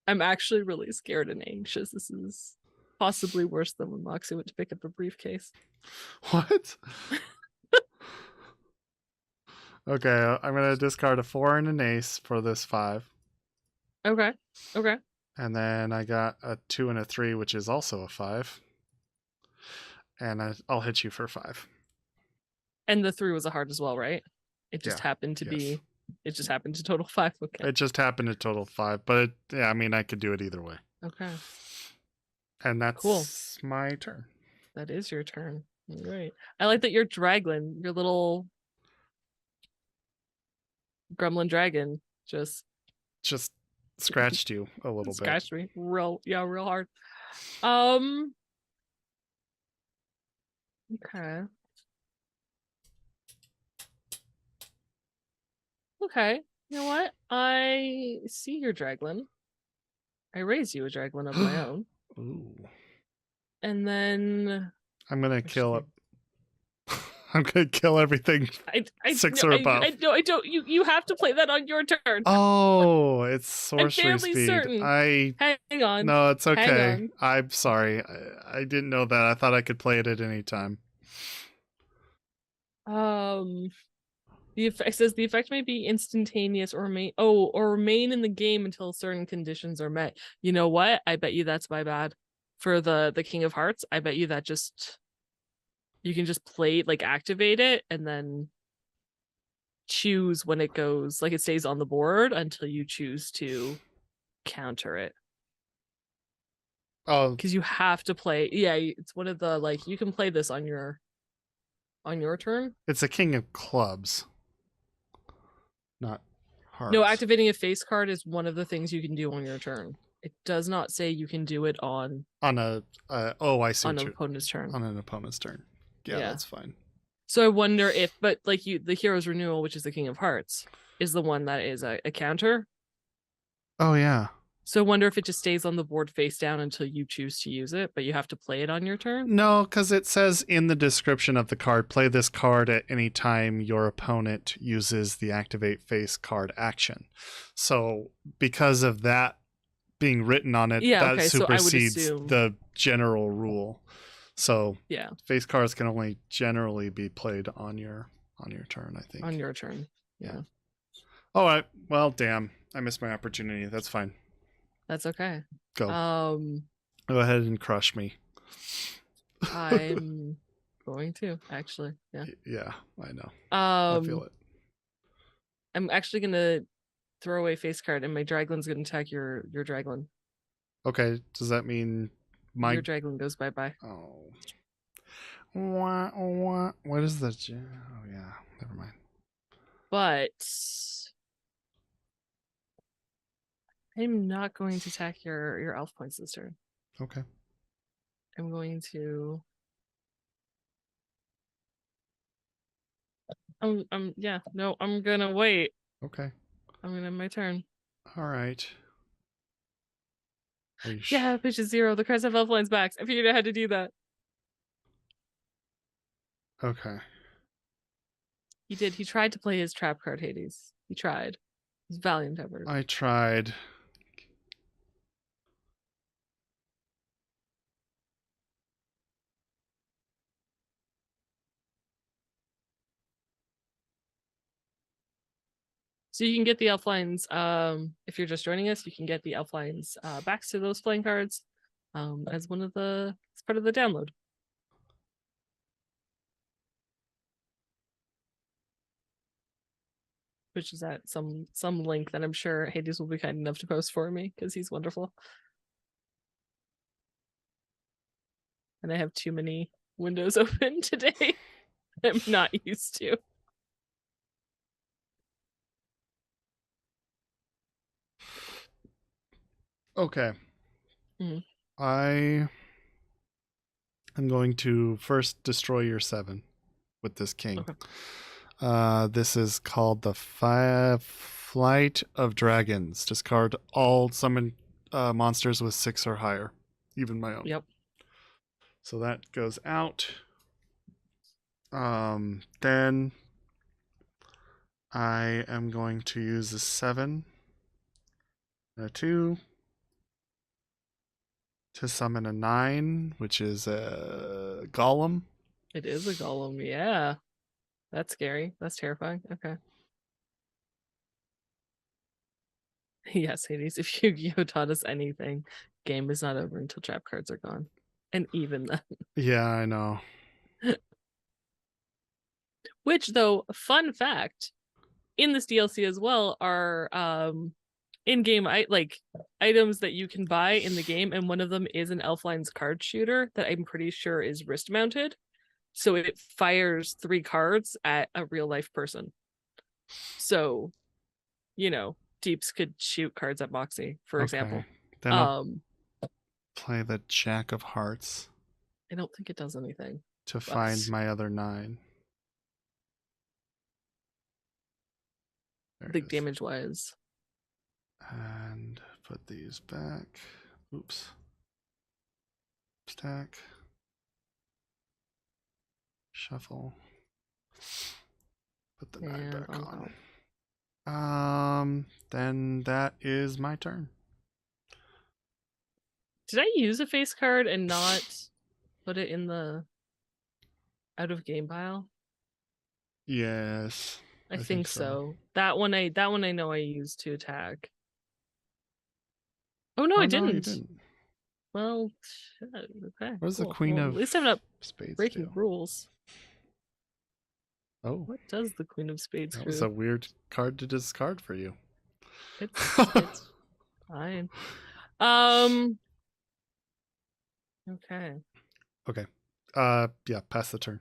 I'm actually really scared and anxious. This is possibly worse than when Moxie went to pick up a briefcase. What? Okay, I'm gonna discard a 4 and an ace for this 5. Okay. And then I got a 2 and a 3, which is also a 5. And I'll hit you for 5. And the 3 was a heart as well, right? It just happened to be. It just happened to total 5. Okay. It just happened to total 5, but I mean, I could do it either way. Okay. And that's Cool. my turn. That is your turn. All right. I like that your dragon, your little gremlin dragon, just scratched you a little bit. scratched me real hard. Um. Okay. Okay. You know what? I see your dragon. I raise you a dragon of my own. Ooh. And then I'm gonna kill it. I'm gonna kill everything. I 6 no, or above. I don't. You have to play that on your turn. Oh, it's I'm sorcery fairly speed. certain. Hang on. No, it's okay. Hang on. I'm sorry. I didn't know that. I thought I could play it at any time. It says the effect may be instantaneous or remain in the game until certain conditions are met. You know what? I bet you that's my bad. For the King of Hearts, I bet you that you can just play, like, activate it and then choose when it goes, like, it stays on the board until you choose to counter it. Oh, because you have to play. Yeah, it's one of the, like, you can play this on your turn. it's a king of clubs, not hearts. No, activating a face card is one of the things you can do on your turn. It does not say you can do it on a I see on an opponent's turn. On an opponent's turn. Yeah, that's fine. So I wonder if, but like the Hero's Renewal, which is the King of Hearts, is the one that is a counter. Oh yeah. So I wonder if it just stays on the board face down until you choose to use it, but you have to play it on your turn. No, because it says in the description of the card, play this card at any time your opponent uses the activate face card action. So because of that being written on it, that supersedes the general rule. So yeah, face cards can only generally be played on your turn, I think. On your turn. Yeah. All right. Well, damn. I missed my opportunity. That's fine. That's okay. Go. Go ahead and crush me. I'm going to, actually. Yeah. Yeah, I know. I feel it. I'm actually gonna throw away face card, and my Draglin's gonna attack your Draglin. Okay. Does that mean your Draglin goes bye-bye? Oh. What is the... Oh, yeah. Never mind. But I'm not going to attack your elf points this turn. Okay. I'm going to... I'm gonna wait. Okay. I'm gonna have my turn. All right. Yeah, pitch is 0. The cards have Elflines backs. I figured I had to do that. Okay. He did. He tried to play his trap card, Hades. He tried. He's valiant effort. I tried. So you can get the Elflines, if you're just joining us, you can get the Elflines backs to those playing cards as part of the download. Which is at some link that I'm sure Hades will be kind enough to post for me, because he's wonderful. And I have too many windows open today. I'm not used to. Okay. Mm-hmm. I am going to first destroy your 7 with this king. Okay. This is called the Flight of Dragons. Discard all summon monsters with 6 or higher, even my own. Yep. So that goes out. Then I am going to use a 7 and a 2 to summon a 9, which is a golem. It is a golem, yeah. That's scary. That's terrifying. Okay. Yes, Hades, if Yu-Gi-Oh taught us anything, game is not over until trap cards are gone. And even then. Yeah, I know. Which, though, fun fact, in this DLC as well are in-game items that you can buy in the game, and one of them is an Elflines card shooter that I'm pretty sure is wrist mounted. So it fires 3 cards at a real life person. So, Deeps could shoot cards at Moxie, for example. Then I'll play the Jack of Hearts. I don't think it does anything. To find my other 9. Big damage wise. And put these back. Oops. Stack. Shuffle. Put the 9 back on. Then that is my turn. Did I use a face card and not put it in the out of game pile? Yes. I think so. That one I know I used to attack. Oh no, I didn't. No, you didn't. Well, okay. What does the Queen of at least I'm not Spades breaking do? rules. Oh. What does the Queen of Spades do? That was a weird card to discard for you. It's fine. Okay. Okay. Yeah, pass the turn.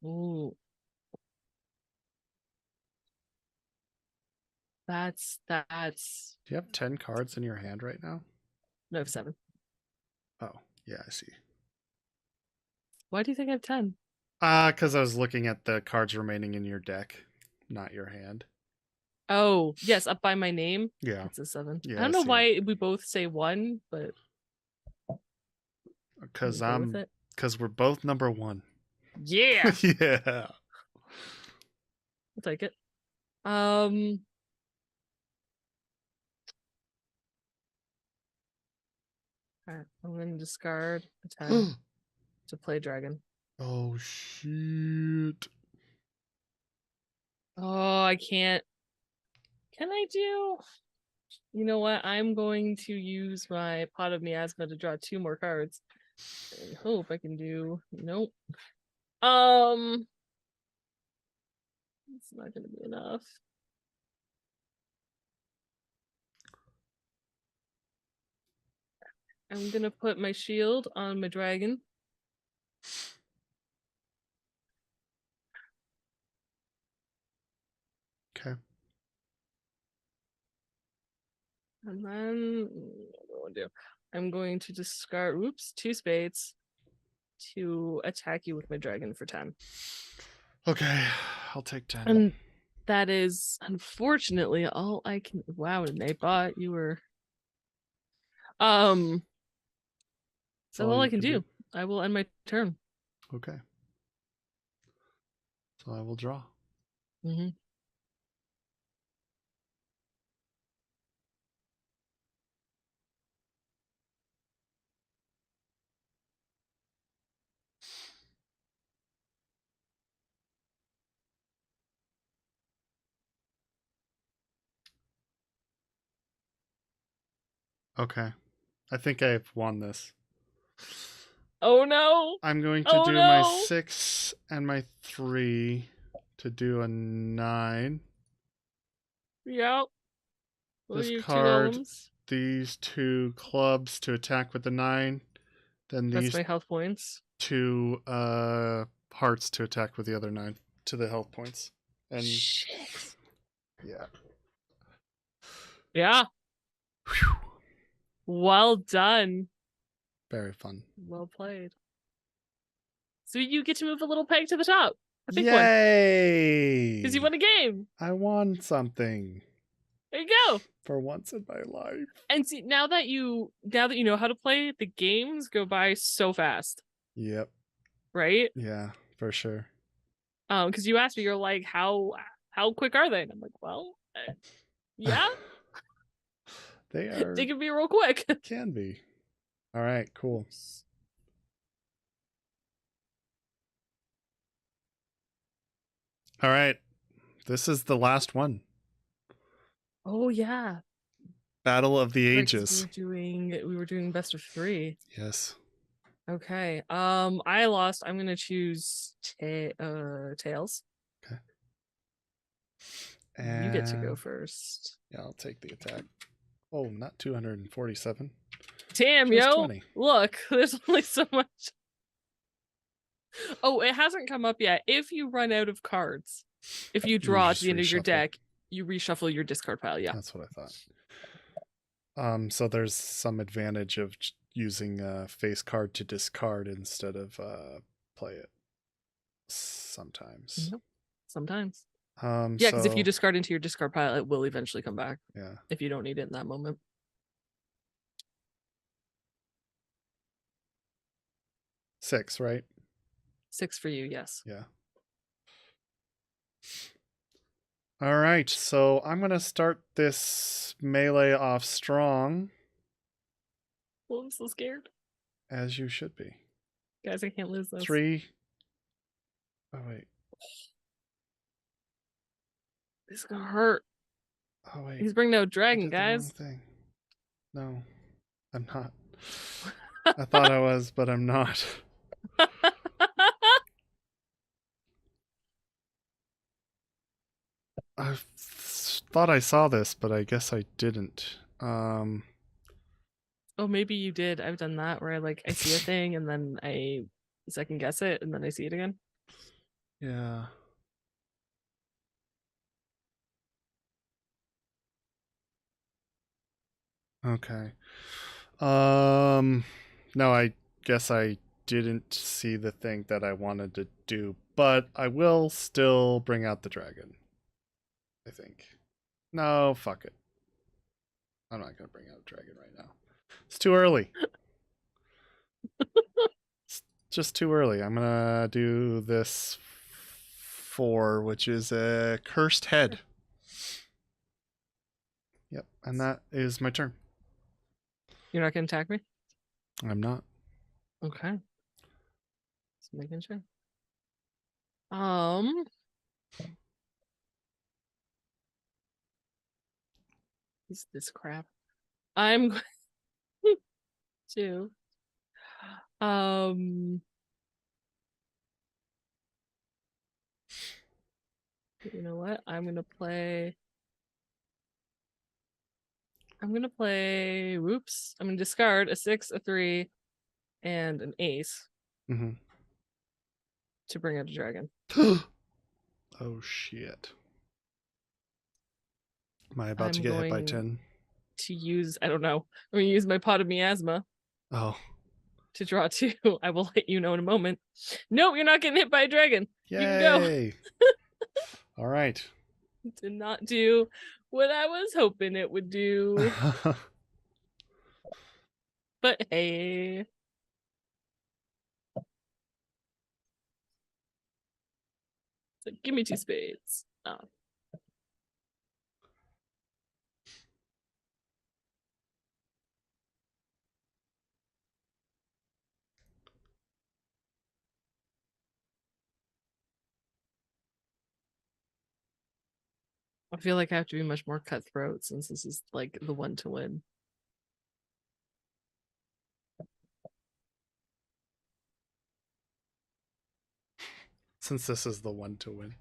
Ooh. That's. Do you have 10 cards in your hand right now? No, I have 7. Oh, yeah, I see. Why do you think I have 10? Because I was looking at the cards remaining in your deck, not your hand. Oh, yes, up by my name. Yeah. It's a 7. Yeah, I don't know why we both say 1, but because we're both number 1. Yeah. Yeah. I'll take it. Alright, I'm gonna discard a 10 to play dragon. Oh shit. Oh, I can't. Can I do? You know what? I'm going to use my Pot of Miasma to draw 2 more cards. I hope I can do. Nope. It's not gonna be enough. I'm gonna put my shield on my dragon. Okay. And then I'm going to discard 2 spades to attack you with my dragon for 10. Okay, I'll take 10. And that is unfortunately all I can. Wow, Nightbot, you were. That's all I can do. I will end my turn. Okay. So I will draw. Mm-hmm. Okay. I think I've won this. Oh no! I'm going to do my 6 and my 3 to do a 9. Yep. Discard these 2 clubs to attack with the 9. Then these my health points. 2 hearts to attack with the other 9 to the health points. And shit. Yeah. Yeah. Whew. Well done. Very fun. Well played. So you get to move a little peg to the top. A big Yay! Because you won a game. I won something. There you go. For once in my life. And see, now that you know how to play, the games go by so fast. Yep. Right? Yeah, for sure. Because you asked me, you're like, how quick are they? And I'm like, well, yeah. They can be real quick. Can be. All right, cool. All right. This is the last one. Oh yeah. Battle of the Ages. We were doing best of 3. Yes. Okay. I lost. I'm gonna choose tails. Okay. You get to go And first. yeah, I'll take the attack. Oh, not 247. Damn, Just yo. 20. Look, there's only so much. Oh, it hasn't come up yet. If you run out of cards, if you draw to the end of your deck, you reshuffle your discard pile. Yeah. That's what I thought. So there's some advantage of using a face card to discard instead of play it sometimes. Nope. Sometimes. Yeah, because if you discard into your discard pile, it will eventually come back. Yeah. If you don't need it in that moment. 6, right? 6 for you, yes. Yeah. All right, so I'm gonna start this melee off strong. Well, I'm so scared. As you should be. Guys, I can't lose this. 3. Oh wait. This is gonna hurt. Oh wait. He's bringing out I dragon, did guys. the wrong thing. No, I'm not. I thought I was, but I'm not. I thought I saw this, but I guess I didn't. Oh, maybe you did. I've done that where I see a thing and then I second guess it and then I see it again. Yeah. Okay. No, I guess I didn't see the thing that I wanted to do, but I will still bring out the dragon. I think. No, fuck it. I'm not gonna bring out a dragon right now. It's too early. It's just too early. I'm gonna do this 4, which is a cursed head. Yep, and that is my turn. You're not gonna attack me? I'm not. Okay. Just making sure. Is this crap? I'm going to you know what? I'm gonna play whoops. I'm gonna discard a 6, a 3, and an ace to bring out a dragon. Oh shit. Am I about to get hit by 10? To use, I don't know. I'm gonna use my pot of miasma. Oh. To draw 2. I will let you know in a moment. No, you're not getting hit by a dragon. Yay. You can go. All right. Did not do what I was hoping it would do. But hey. So give me 2 spades. Oh. I feel like I have to be much more cutthroat since this is the one to win. Since this is the one to win.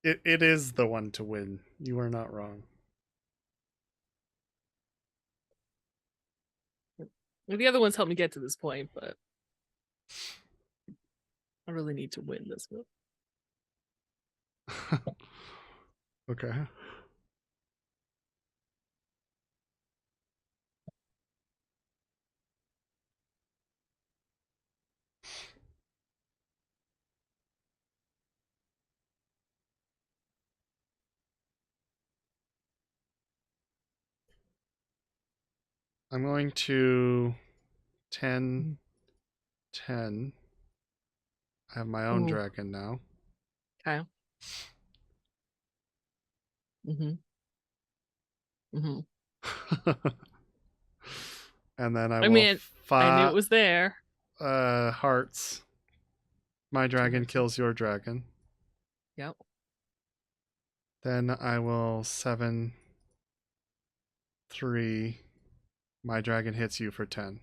It is the one to win. You are not wrong. The other ones helped me get to this point, but I really need to win this one. Okay. I'm going to 10, 10. I have my own dragon now. Okay. And then I knew it was there. Hearts. My dragon kills your dragon. Yep. Then I will 7, 3, My dragon hits you for 10.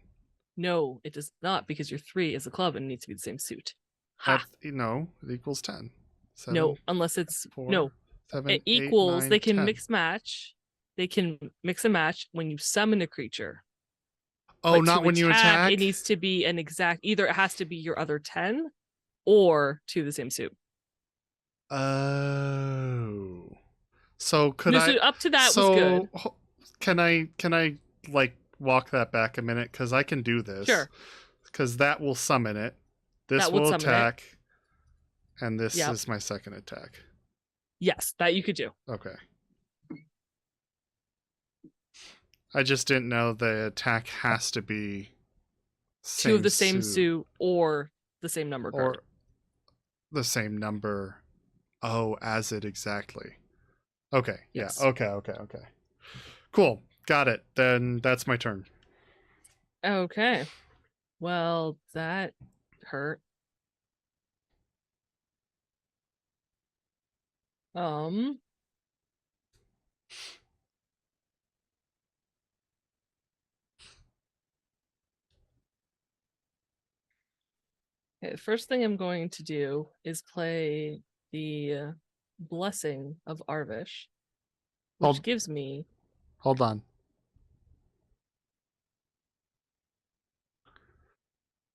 No, it does not, because your 3 is a club and it needs to be the same suit. Ha! No, it equals 10. 7, No, unless it's 4, no. 7, It 8, equals. 9, They can 10. mix match. They can mix and match when you summon a creature. Oh, But not when you attack? It needs to be an exact. Either it has to be your other 10, or 2 the same suit. Oh. So could No, I? so up to that was good. Can I like walk that back a minute? Because I can do this. Sure. Because that will summon it. This That would will summon it. attack. And this Yep. is my second attack. Yes, that you could do. Okay. I just didn't know the attack has to be 2 of the same suit or the same number card. Or the same number. Oh, as it exactly. Okay. Yes. Yeah. Okay. Cool. Got it. Then that's my turn. Okay. Well, that hurt. Okay, the first thing I'm going to do is play the Blessing of Arvish, which gives me... Hold on.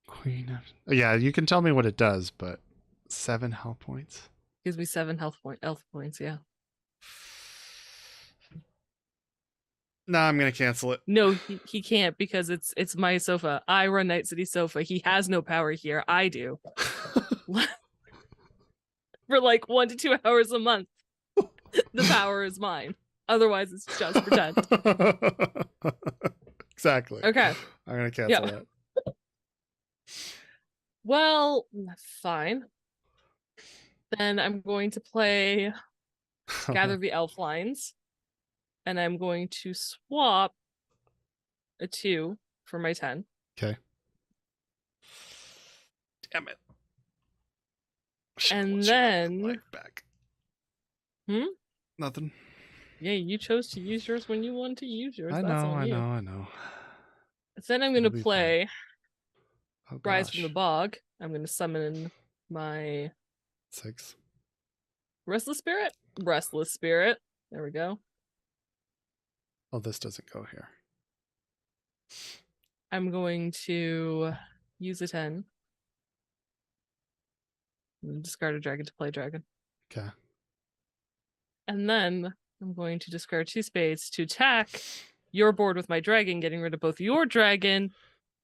Queen of... Yeah, you can tell me what it does, but 7 health points? Gives me 7 health points, yeah. No, I'm going to cancel it. No, he can't, because it's my sofa. I run Night City Sofa. He has no power here. I do. For like 1 to 2 hours a month. The power is mine. Otherwise, it's just pretend. Exactly. Okay. I'm going to cancel that. Well, fine. Then I'm going to play Gather the Elflines. And I'm going to swap a 2 for my 10. Okay. Damn it. And then... life back. Nothing. Yeah, you chose to use yours when you wanted to use yours. I know. Then I'm going to play Oh, Rise from the Bog. I'm going to summon my 6. Restless Spirit. There we go. Oh, this doesn't go here. I'm going to use a 10. And discard a dragon to play a dragon. Okay. And then I'm going to discard 2 spades to attack your board with my dragon, getting rid of both your dragon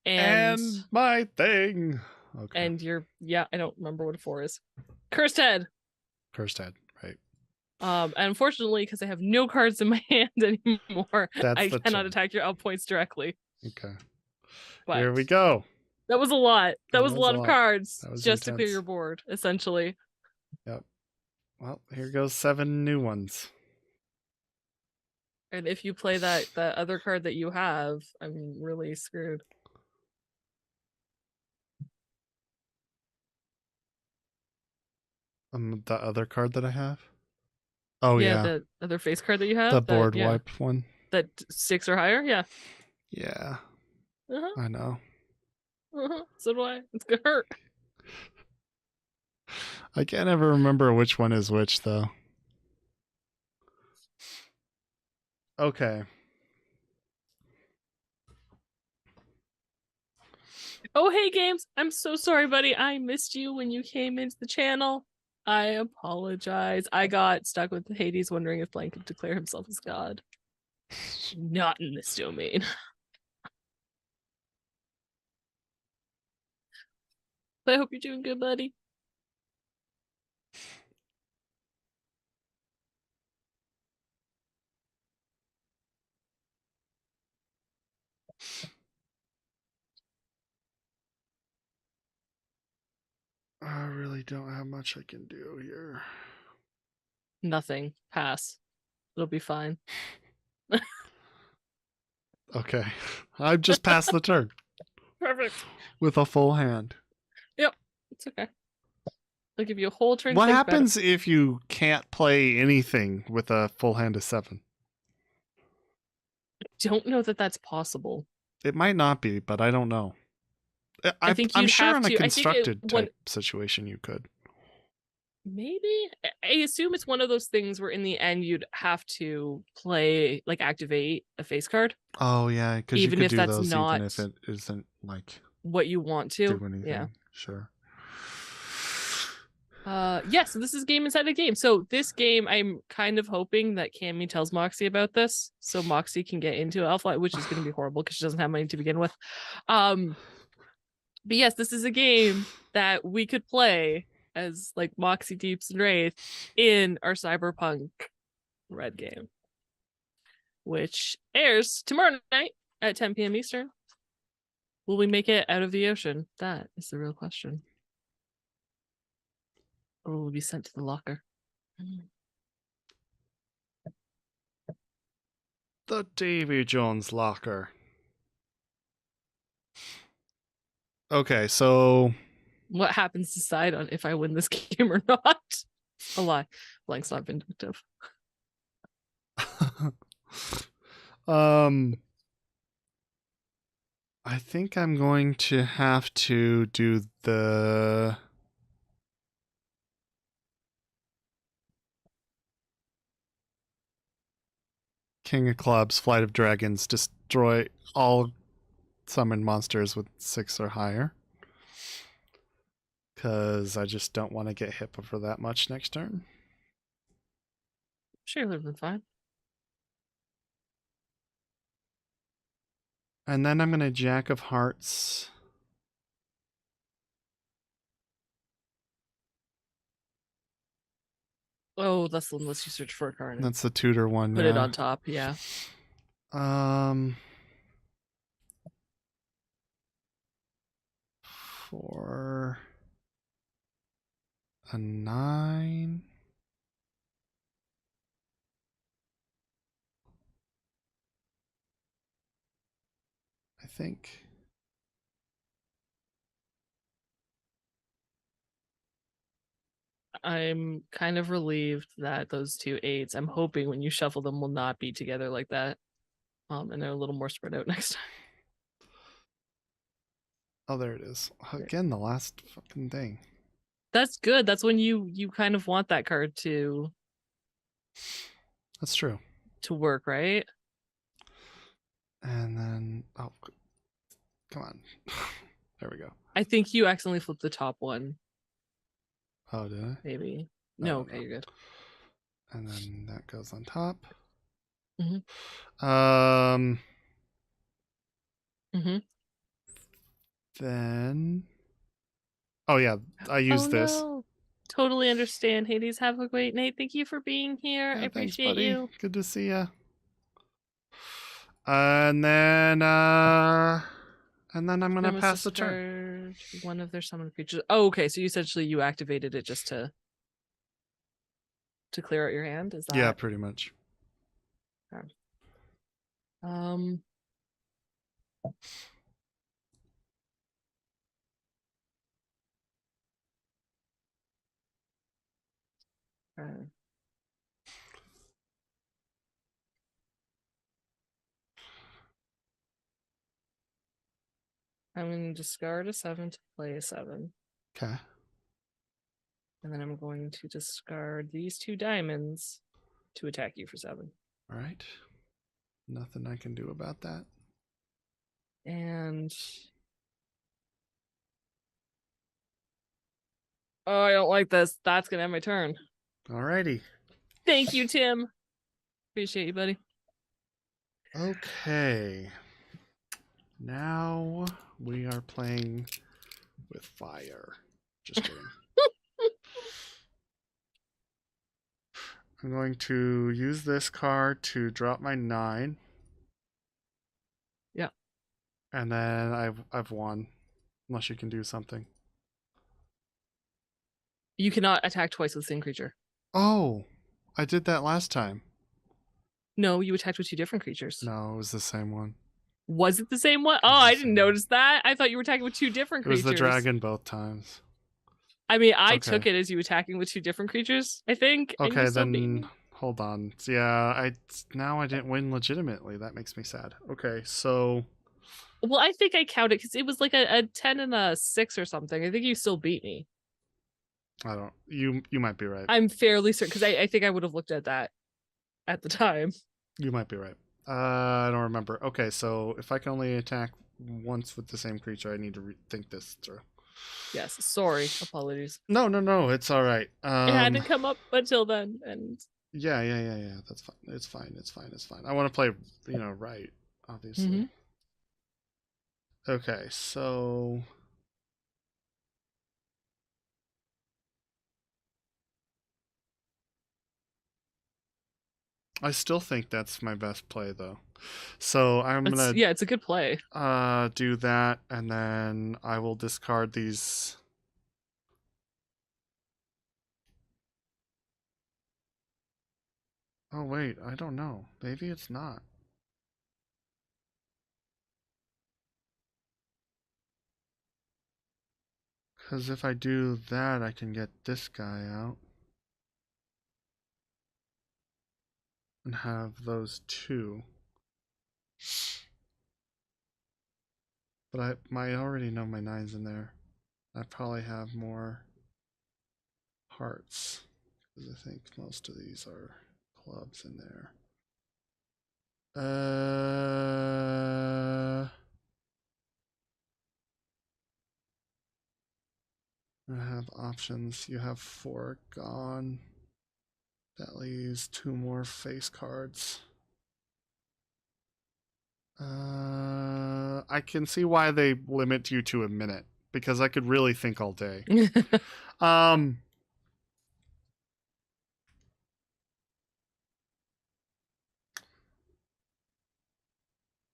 and my thing. Okay. And your... Yeah, I don't remember what a 4 is. Cursed Head. Right. And unfortunately, because I have no cards in my hand anymore, I cannot attack your outpoints directly. Okay. But here we go. That was a lot. That was a lot of cards just to clear your board, essentially. Yep. Well, here goes 7 new ones. And if you play that other card that you have, I'm really screwed. The other card that I have? Oh, yeah. The other face card that you have? The board wipe one? That 6 or higher? Yeah. Yeah. I know. So do I. It's gonna hurt. I can't ever remember which one is which, though. Okay. Oh, hey, Games. I'm so sorry, buddy. I missed you when you came into the channel. I apologize. I got stuck with Hades wondering if Blank could declare himself as God. Not in this domain. But I hope you're doing good, buddy. I really don't have much I can do here. Nothing. Pass. It'll be fine. Okay. I've just passed the turn. Perfect. With a full hand. Yep. It's okay. I'll give you a whole turn. What happens if you can't play anything with a full hand of 7? don't know that that's possible. It might not be, but I don't know. I think I'm you'd sure have in a to. I think constructed type situation you could. maybe I assume it's one of those things where in the end you'd have to play, like, activate a face card, Oh yeah, because you even could if do that's those even not if it isn't like what you want to. do anything. Yeah. Sure. Yeah, so this is game inside a game. So this game, I'm kind of hoping that Cammy tells Moxie about this, so Moxie can get into Elfline, which is going to be horrible because she doesn't have money to begin with. But yes, this is a game that we could play as, like, Moxie, Deeps, and Wraith in our Cyberpunk RED game, which airs tomorrow night at 10 p.m. Eastern. Will we make it out of the ocean? That is the real question. Or will we be sent to the locker? The Davy Jones locker. Okay, so What happens to decide on if I win this game or not? A lie. Blank's not vindictive. I think I'm going to have to do the King of Clubs, Flight of Dragons, destroy all summoned monsters with 6 or higher. Because I just don't want to get hit for that much next turn. Sure, would have been fine. And then I'm going to Jack of Hearts. Oh, that's unless you search for a card. That's the tutor one. Put it on top, yeah. For a 9. I think. I'm kind of relieved that those 2 8s, I'm hoping when you shuffle them, will not be together like that. And they're a little more spread out next time. Oh, there it is. Again, the last fucking thing. That's good. That's when you kind of want that card to That's true. to work, right? And then, oh, come on. There we go. I think you accidentally flipped the top one. Oh, did I? Maybe. No, okay, you're good. And then that goes on top. Mm-hmm. Then, oh yeah, I use this. No. Totally understand. Hades, have a great night. Thank you for being here. Yeah, I appreciate thanks, you. Good to see ya. And then I'm gonna pass the turn. One of their summoned creatures. Oh, okay. So you essentially you activated it just to clear out your hand. Is that? Yeah, pretty much. Okay. Okay. I'm going to discard a 7 to play a 7. Okay. And then I'm going to discard these 2 diamonds to attack you for 7. All right. Nothing I can do about that. And oh, I don't like this. That's going to end my turn. Alrighty. Thank you, Tim. Appreciate you, buddy. Okay. Now we are playing with fire. Just kidding. I'm going to use this card to drop my 9. Yeah. And then I've won. Unless you can do something. You cannot attack twice with the same creature. Oh, I did that last time. No, you attacked with 2 different creatures. No, it was the same one. Was it the same one? Oh, I didn't notice that. I thought you were attacking with 2 different creatures. It was the dragon both times. I mean, I took it as you attacking with 2 different creatures, I think. Okay, then Hold on. Yeah, I didn't win legitimately. That makes me sad. Okay, so Well, I think I counted because it was like a 10 and a 6 or something. I think you still beat me. I don't. You might be right. I'm fairly certain because I think I would have looked at that at the time. You might be right. I don't remember. Okay, so if I can only attack once with the same creature, I need to think this through. Yes, sorry, apologies. No. It's all right. It hadn't come up until then, and Yeah. That's fine. It's fine. I want to play, right. Obviously. Mhm. Okay, so I still think that's my best play though. So I'm it's gonna yeah, it's a good play. do that, and then I will discard these. Oh wait, I don't know. Maybe it's not. Because if I do that, I can get this guy out and have those two. But I already know my nines in there. I probably have more hearts because I think most of these are clubs in there. I have options. You have 4 gone. That leaves 2 more face cards. I can see why they limit you to a minute because I could really think all day. Um,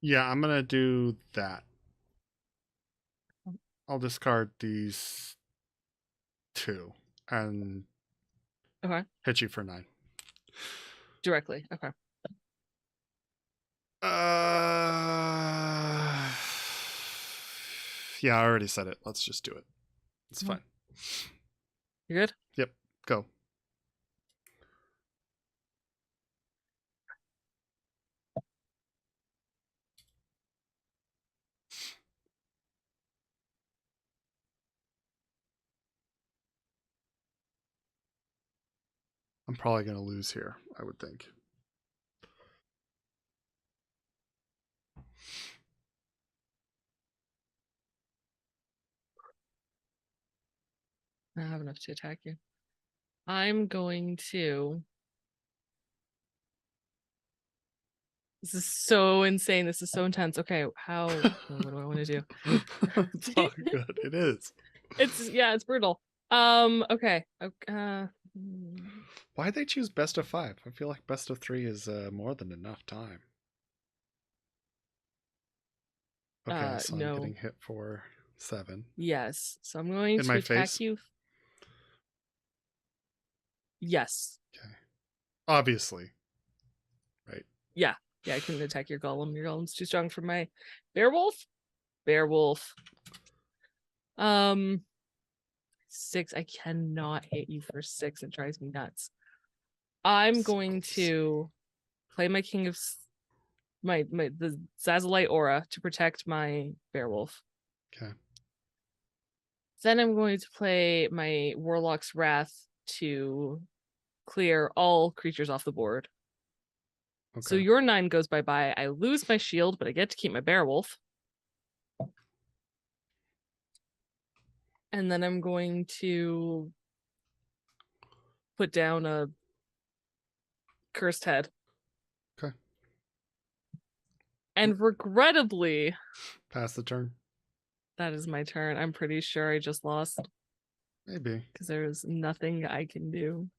yeah, I'm gonna do that. I'll discard these 2 and Okay, hit you for 9. directly. Okay. Uh, yeah, I already said it. Let's just do it. It's fine. You good? Yep, go. I'm probably gonna lose here, I would think. I have enough to attack you. I'm going to. This is so insane. This is so intense. Okay, what do I want to do? It's all good. It is. It's brutal. Okay. Why'd they choose best of 5? I feel like best of 3 is more than enough time. Okay, so I'm No. getting hit for 7. Yes. So I'm going In to my attack face? you. Yes. Okay. Obviously. Right. Yeah. Yeah, I couldn't attack your golem. Your golem's too strong for my bear wolf. Bear wolf. 6. I cannot hit you for 6. It drives me nuts. I'm going to play my king of the Zazalite aura to protect my bear wolf. Okay. Then I'm going to play my Warlock's Wrath to clear all creatures off the board. Okay. So your 9 goes bye-bye. I lose my shield, but I get to keep my bear wolf. And then I'm going to put down a cursed head. Okay. And regrettably, Pass the turn. that is my turn. I'm pretty sure I just lost Maybe. because there's nothing I can do.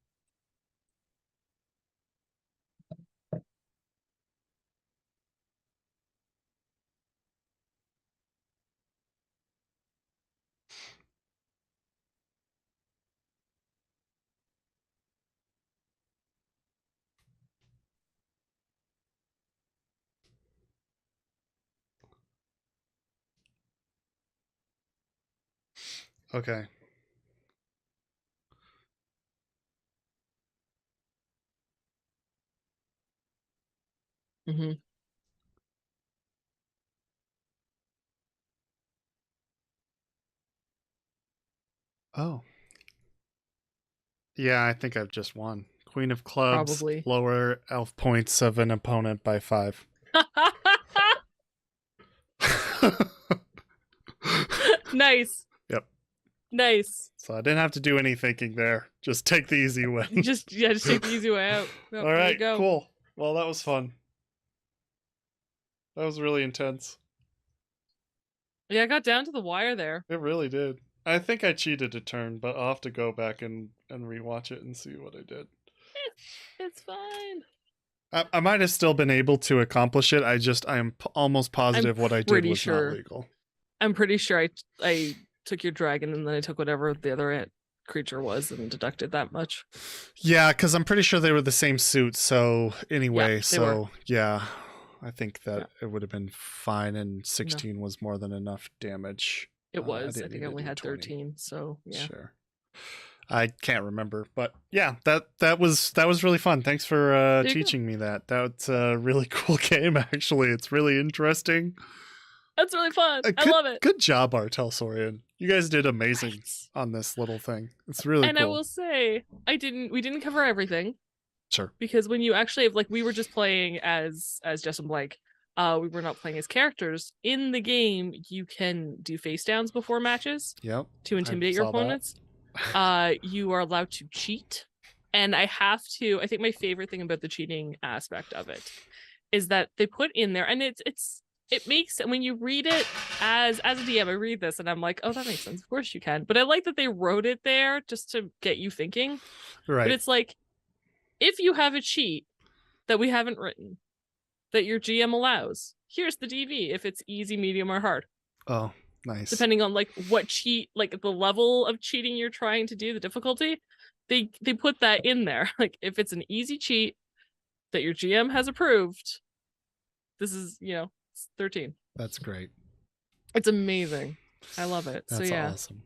Okay. Mm-hmm. Oh. Yeah, I think I've just won. Queen of Clubs, Probably. lower elf points of an opponent by 5. Nice. Yep. Nice. So I didn't have to do any thinking there. Just take the easy win. Just take the easy way out. Yep, All there you right, go. cool. Well, that was fun. That was really intense. Yeah, I got down to the wire there. It really did. I think I cheated a turn, but I'll have to go back and rewatch it and see what I did. It's fine. I might have still been able to accomplish it. I am almost positive what I did was not legal. I'm pretty sure I took your dragon and then I took whatever the other creature was and deducted that much. Yeah, because I'm pretty sure they were the same suit. So anyway, yeah, I think that it would have been fine, and 16 was more than enough damage. It was. I think I only had 13. So yeah. Sure. I can't remember, but yeah, that was really fun. Thanks for teaching me that. That's a really cool game. Actually, it's really interesting. That's really fun. I love it. Good job, Talsorian. You guys did amazing on this little thing. It's really cool. I will say, we didn't cover everything. Sure. Because when you actually have, like, we were just playing as Jess and Blake. We were not playing as characters. In the game, you can do face downs before matches. Yep. To intimidate your opponents. You are allowed to cheat. And I think my favorite thing about the cheating aspect of it is that they put in there, and it makes, when you read it as a DM, I read this and I'm like, oh, that makes sense. Of course you can. But I like that they wrote it there just to get you thinking. Right. But it's like, if you have a cheat that we haven't written, that your GM allows, here's the DV if it's easy, medium, or hard. Oh, nice. Depending on like what cheat, like the level of cheating you're trying to do, the difficulty, they put that in there. Like if it's an easy cheat that your GM has approved, this is, it's 13. That's great. It's amazing. I love it. That's so yeah. Awesome.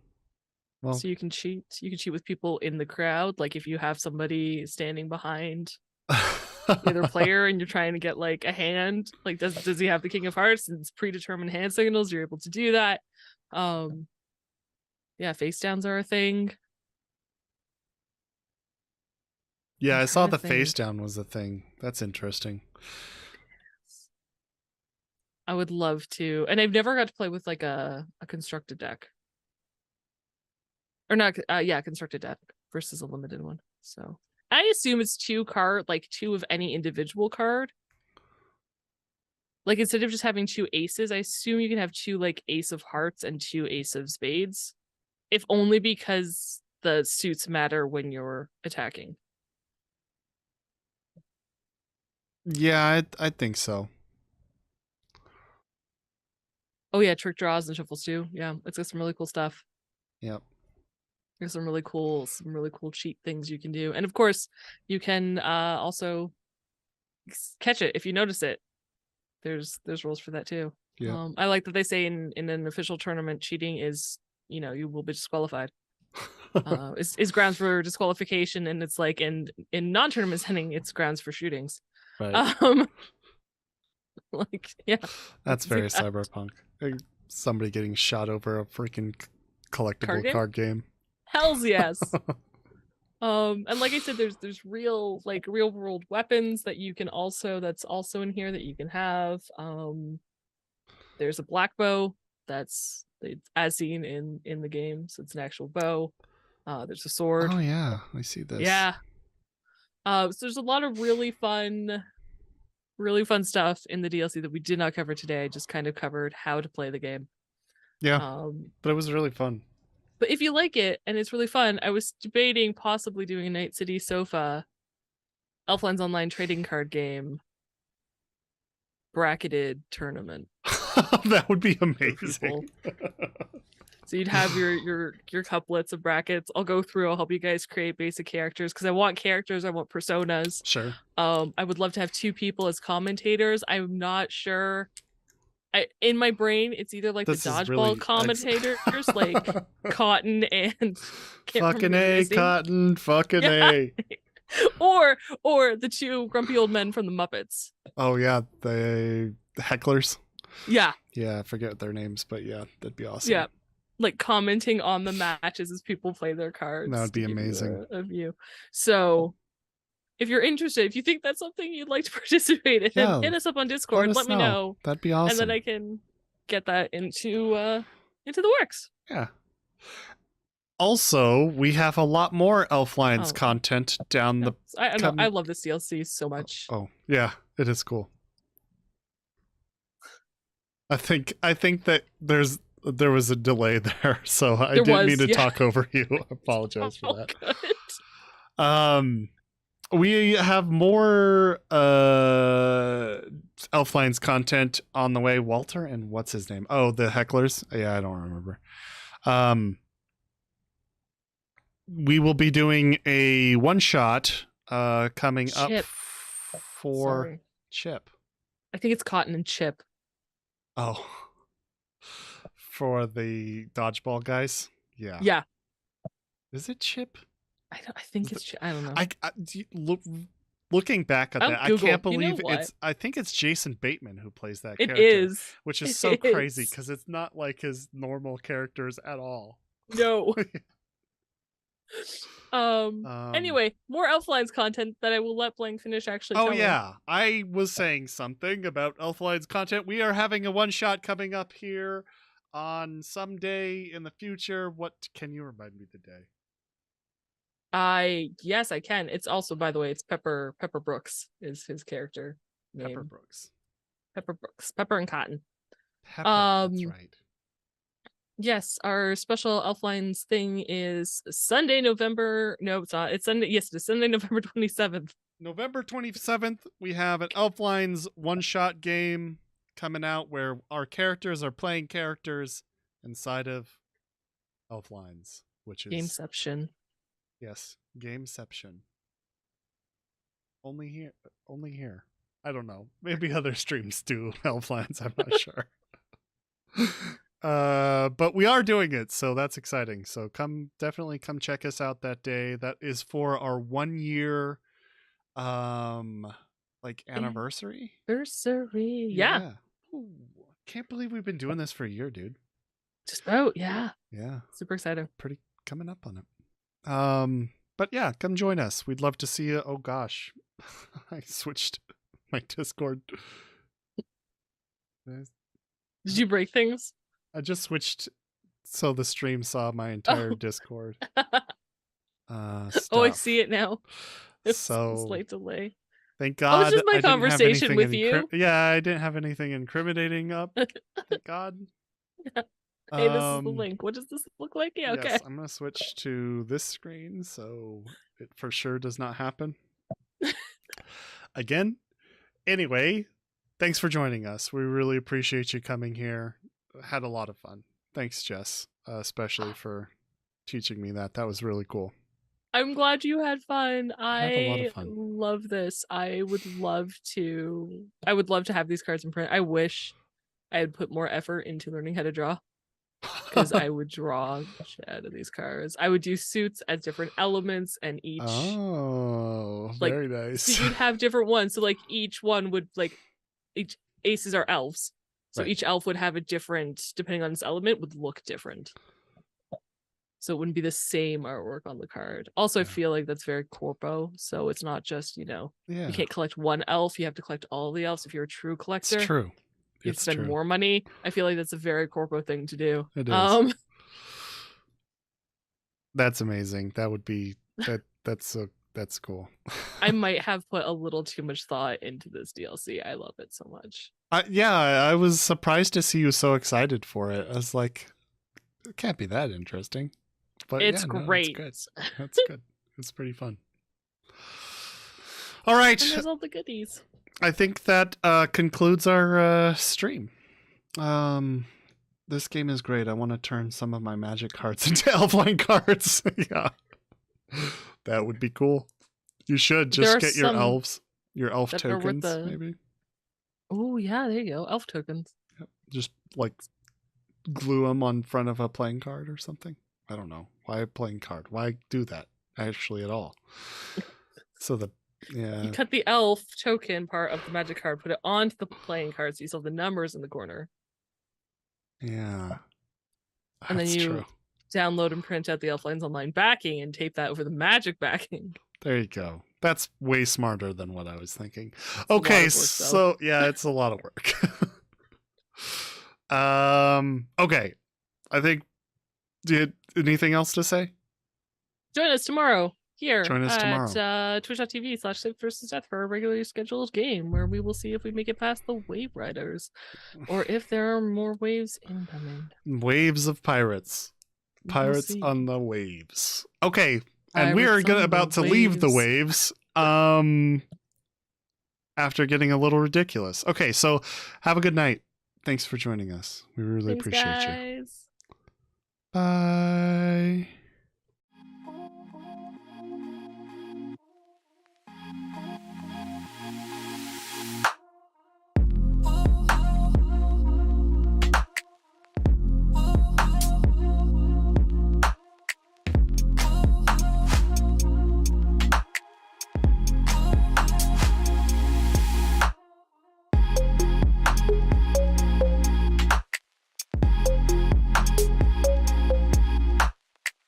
Well, so you can cheat. You can cheat with people in the crowd. Like if you have somebody standing behind the other player and you're trying to get like a hand, like does he have the King of Hearts and it's predetermined hand signals, you're able to do that. Yeah, face downs are a thing. Yeah, I saw the face down was a thing. That's interesting. I would love to, and I've never got to play with like a constructed deck. Or not, constructed deck versus a limited one. So I assume it's 2 of any individual card. Like instead of just having 2 aces, I assume you can have 2 like Ace of Hearts and 2 Ace of Spades. If only because the suits matter when you're attacking. Yeah, I think so. Oh yeah, trick draws and shuffles too. Yeah, it's got some really cool stuff. Yep. There's some really cool cheat things you can do. And of course, you can also catch it if you notice it. There's rules for that too. Yeah. I like that they say in an official tournament, cheating is, you will be disqualified. Is grounds for disqualification, and it's like in non-tournament setting, it's grounds for shootings. Right. Like, yeah. That's very cyberpunk. Somebody getting shot over a freaking collectible card game. Hells yes. And like I said, there's real world weapons that you can that's also in here that you can have. There's a black bow that's as seen in the game, so it's an actual bow. There's a sword. Oh yeah, I see this. Yeah. So there's a lot of really fun stuff in the DLC that we did not cover today. I just kind of covered how to play the game. Yeah. But it was really fun. But if you like it and it's really fun, I was debating possibly doing a Night City Sofa Elflines online trading card game bracketed tournament. That would be amazing. So you'd have your couplets of brackets. I'll go through. I'll help you guys create basic characters because I want characters. I want personas. Sure. I would love to have 2 people as commentators. I'm not sure. In my brain, it's either like the dodgeball really commentators, like Cotton and fucking A, Cotton, fucking A. or the two grumpy old men from the Muppets. Oh yeah, the hecklers. Yeah, Yeah, I forget their names, but yeah, that'd be awesome. yeah, like commenting on the matches as people play their cards. That would be to give you amazing. a view. So if you're interested, if you think that's something you'd like to participate in, Yeah, hit us up on Discord. Let me know. That'd be awesome. And then I can get that into the works. Yeah. Also, we have a lot more Elflines content down the. I know. I love this DLC so much. Oh yeah, it is cool. I think that there was a delay there, so I didn't mean to talk over you. I apologize for that. Good. We have more Elflines content on the way. Walter and what's his name? Oh, the hecklers. Yeah, I don't remember. We will be doing a one shot coming up for Chip. I think it's Cotton and Chip. Oh, for the dodgeball guys. Yeah. Yeah. Is it Chip? I think it's Chip. I don't know. Looking back at that, Google. I can't believe it's. I think it's Jason Bateman who plays that character. It is, which is so crazy because it's not like his normal characters at all. No. Anyway, more Elflines content that I will let Blank finish actually. Oh yeah, I was saying something about Elflines content. We are having a one shot coming up here on some day in the future. What can you remind me the day? Yes, I can. It's also, by the way, it's Pepper Brooks is his character name. Pepper Brooks. Pepper and Cotton. Pepper, that's right. Yes, our special Elflines thing is Sunday, November. No, it's not. It's Sunday. Yes, it's Sunday, November 27th. November 27th, we have an Elflines one-shot game coming out where our characters are playing characters inside of Elflines, which is Gameception. Yes, Gameception. Only here. I don't know. Maybe other streams do Elflines. I'm not sure. But we are doing it, so that's exciting. So definitely come check us out that day. That is for our 1 year anniversary. Yeah. Ooh, can't believe we've been doing this for a year, dude. Just about, yeah. Yeah. Super excited. Pretty coming up on it. But yeah, come join us. We'd love to see you. Oh gosh. I switched my Discord. Did you break things? I just switched so the stream saw my entire Discord. Oh, I see it now. It's a slight delay. Thank God. It was just my conversation with you. Yeah, I didn't have anything incriminating up. Thank God. Yeah. Hey, this is the link. What does this look like? Yeah, okay. Yes, I'm going to switch to this screen so it for sure does not happen. Again. Anyway, thanks for joining us. We really appreciate you coming here. Had a lot of fun. Thanks, Jess, especially for teaching me that. That was really cool. I'm glad you had fun. I love this. I would love to have these cards in print. I wish I had put more effort into learning how to draw, because I would draw shit out of these cards. I would do suits as different elements, and each very nice. So you'd have different ones. So each one would each aces are elves. So each elf would have a different, depending on its element, would look different. So it wouldn't be the same artwork on the card. Also, I feel like that's very corpo. So it's not just, you can't collect one elf. You have to collect all the elves if you're a true collector. It's true. You spend more money. I feel like that's a very corpo thing to do. It is. That's amazing. That would be that's cool. I might have put a little too much thought into this DLC. I love it so much. I was surprised to see you so excited for it. I was like, it can't be that interesting. But it's great. It's good. That's good. It's pretty fun. All right. And there's all the goodies. I think that concludes our stream. This game is great. I want to turn some of my magic cards into Elfline cards. Yeah. That would be cool. You should just get your elves, your elf tokens, maybe. Oh, yeah, there you go. Elf tokens. Yep. Just glue them on front of a playing card or something. I don't know. Why a playing card? Why do that actually at all? So the You cut the elf token part of the magic card, put it onto the playing card, so you still have the numbers in the corner. Yeah. And then That's you true. download and print out the Elflines Online backing and tape that over the magic backing. There you go. That's way smarter than what I was thinking. It's Okay, work, so yeah, it's a lot of work. Okay. I think anything else to say? Join us tomorrow here Join us tomorrow. at twitch.tv/Sith versus Death for a regularly scheduled game where we will see if we make it past the Wave Riders or if there are more waves incoming. Waves of pirates. Pirates on the waves. Okay. And we are about to leave the waves after getting a little ridiculous. Okay, so have a good night. Thanks for joining us. We really appreciate you. Bye.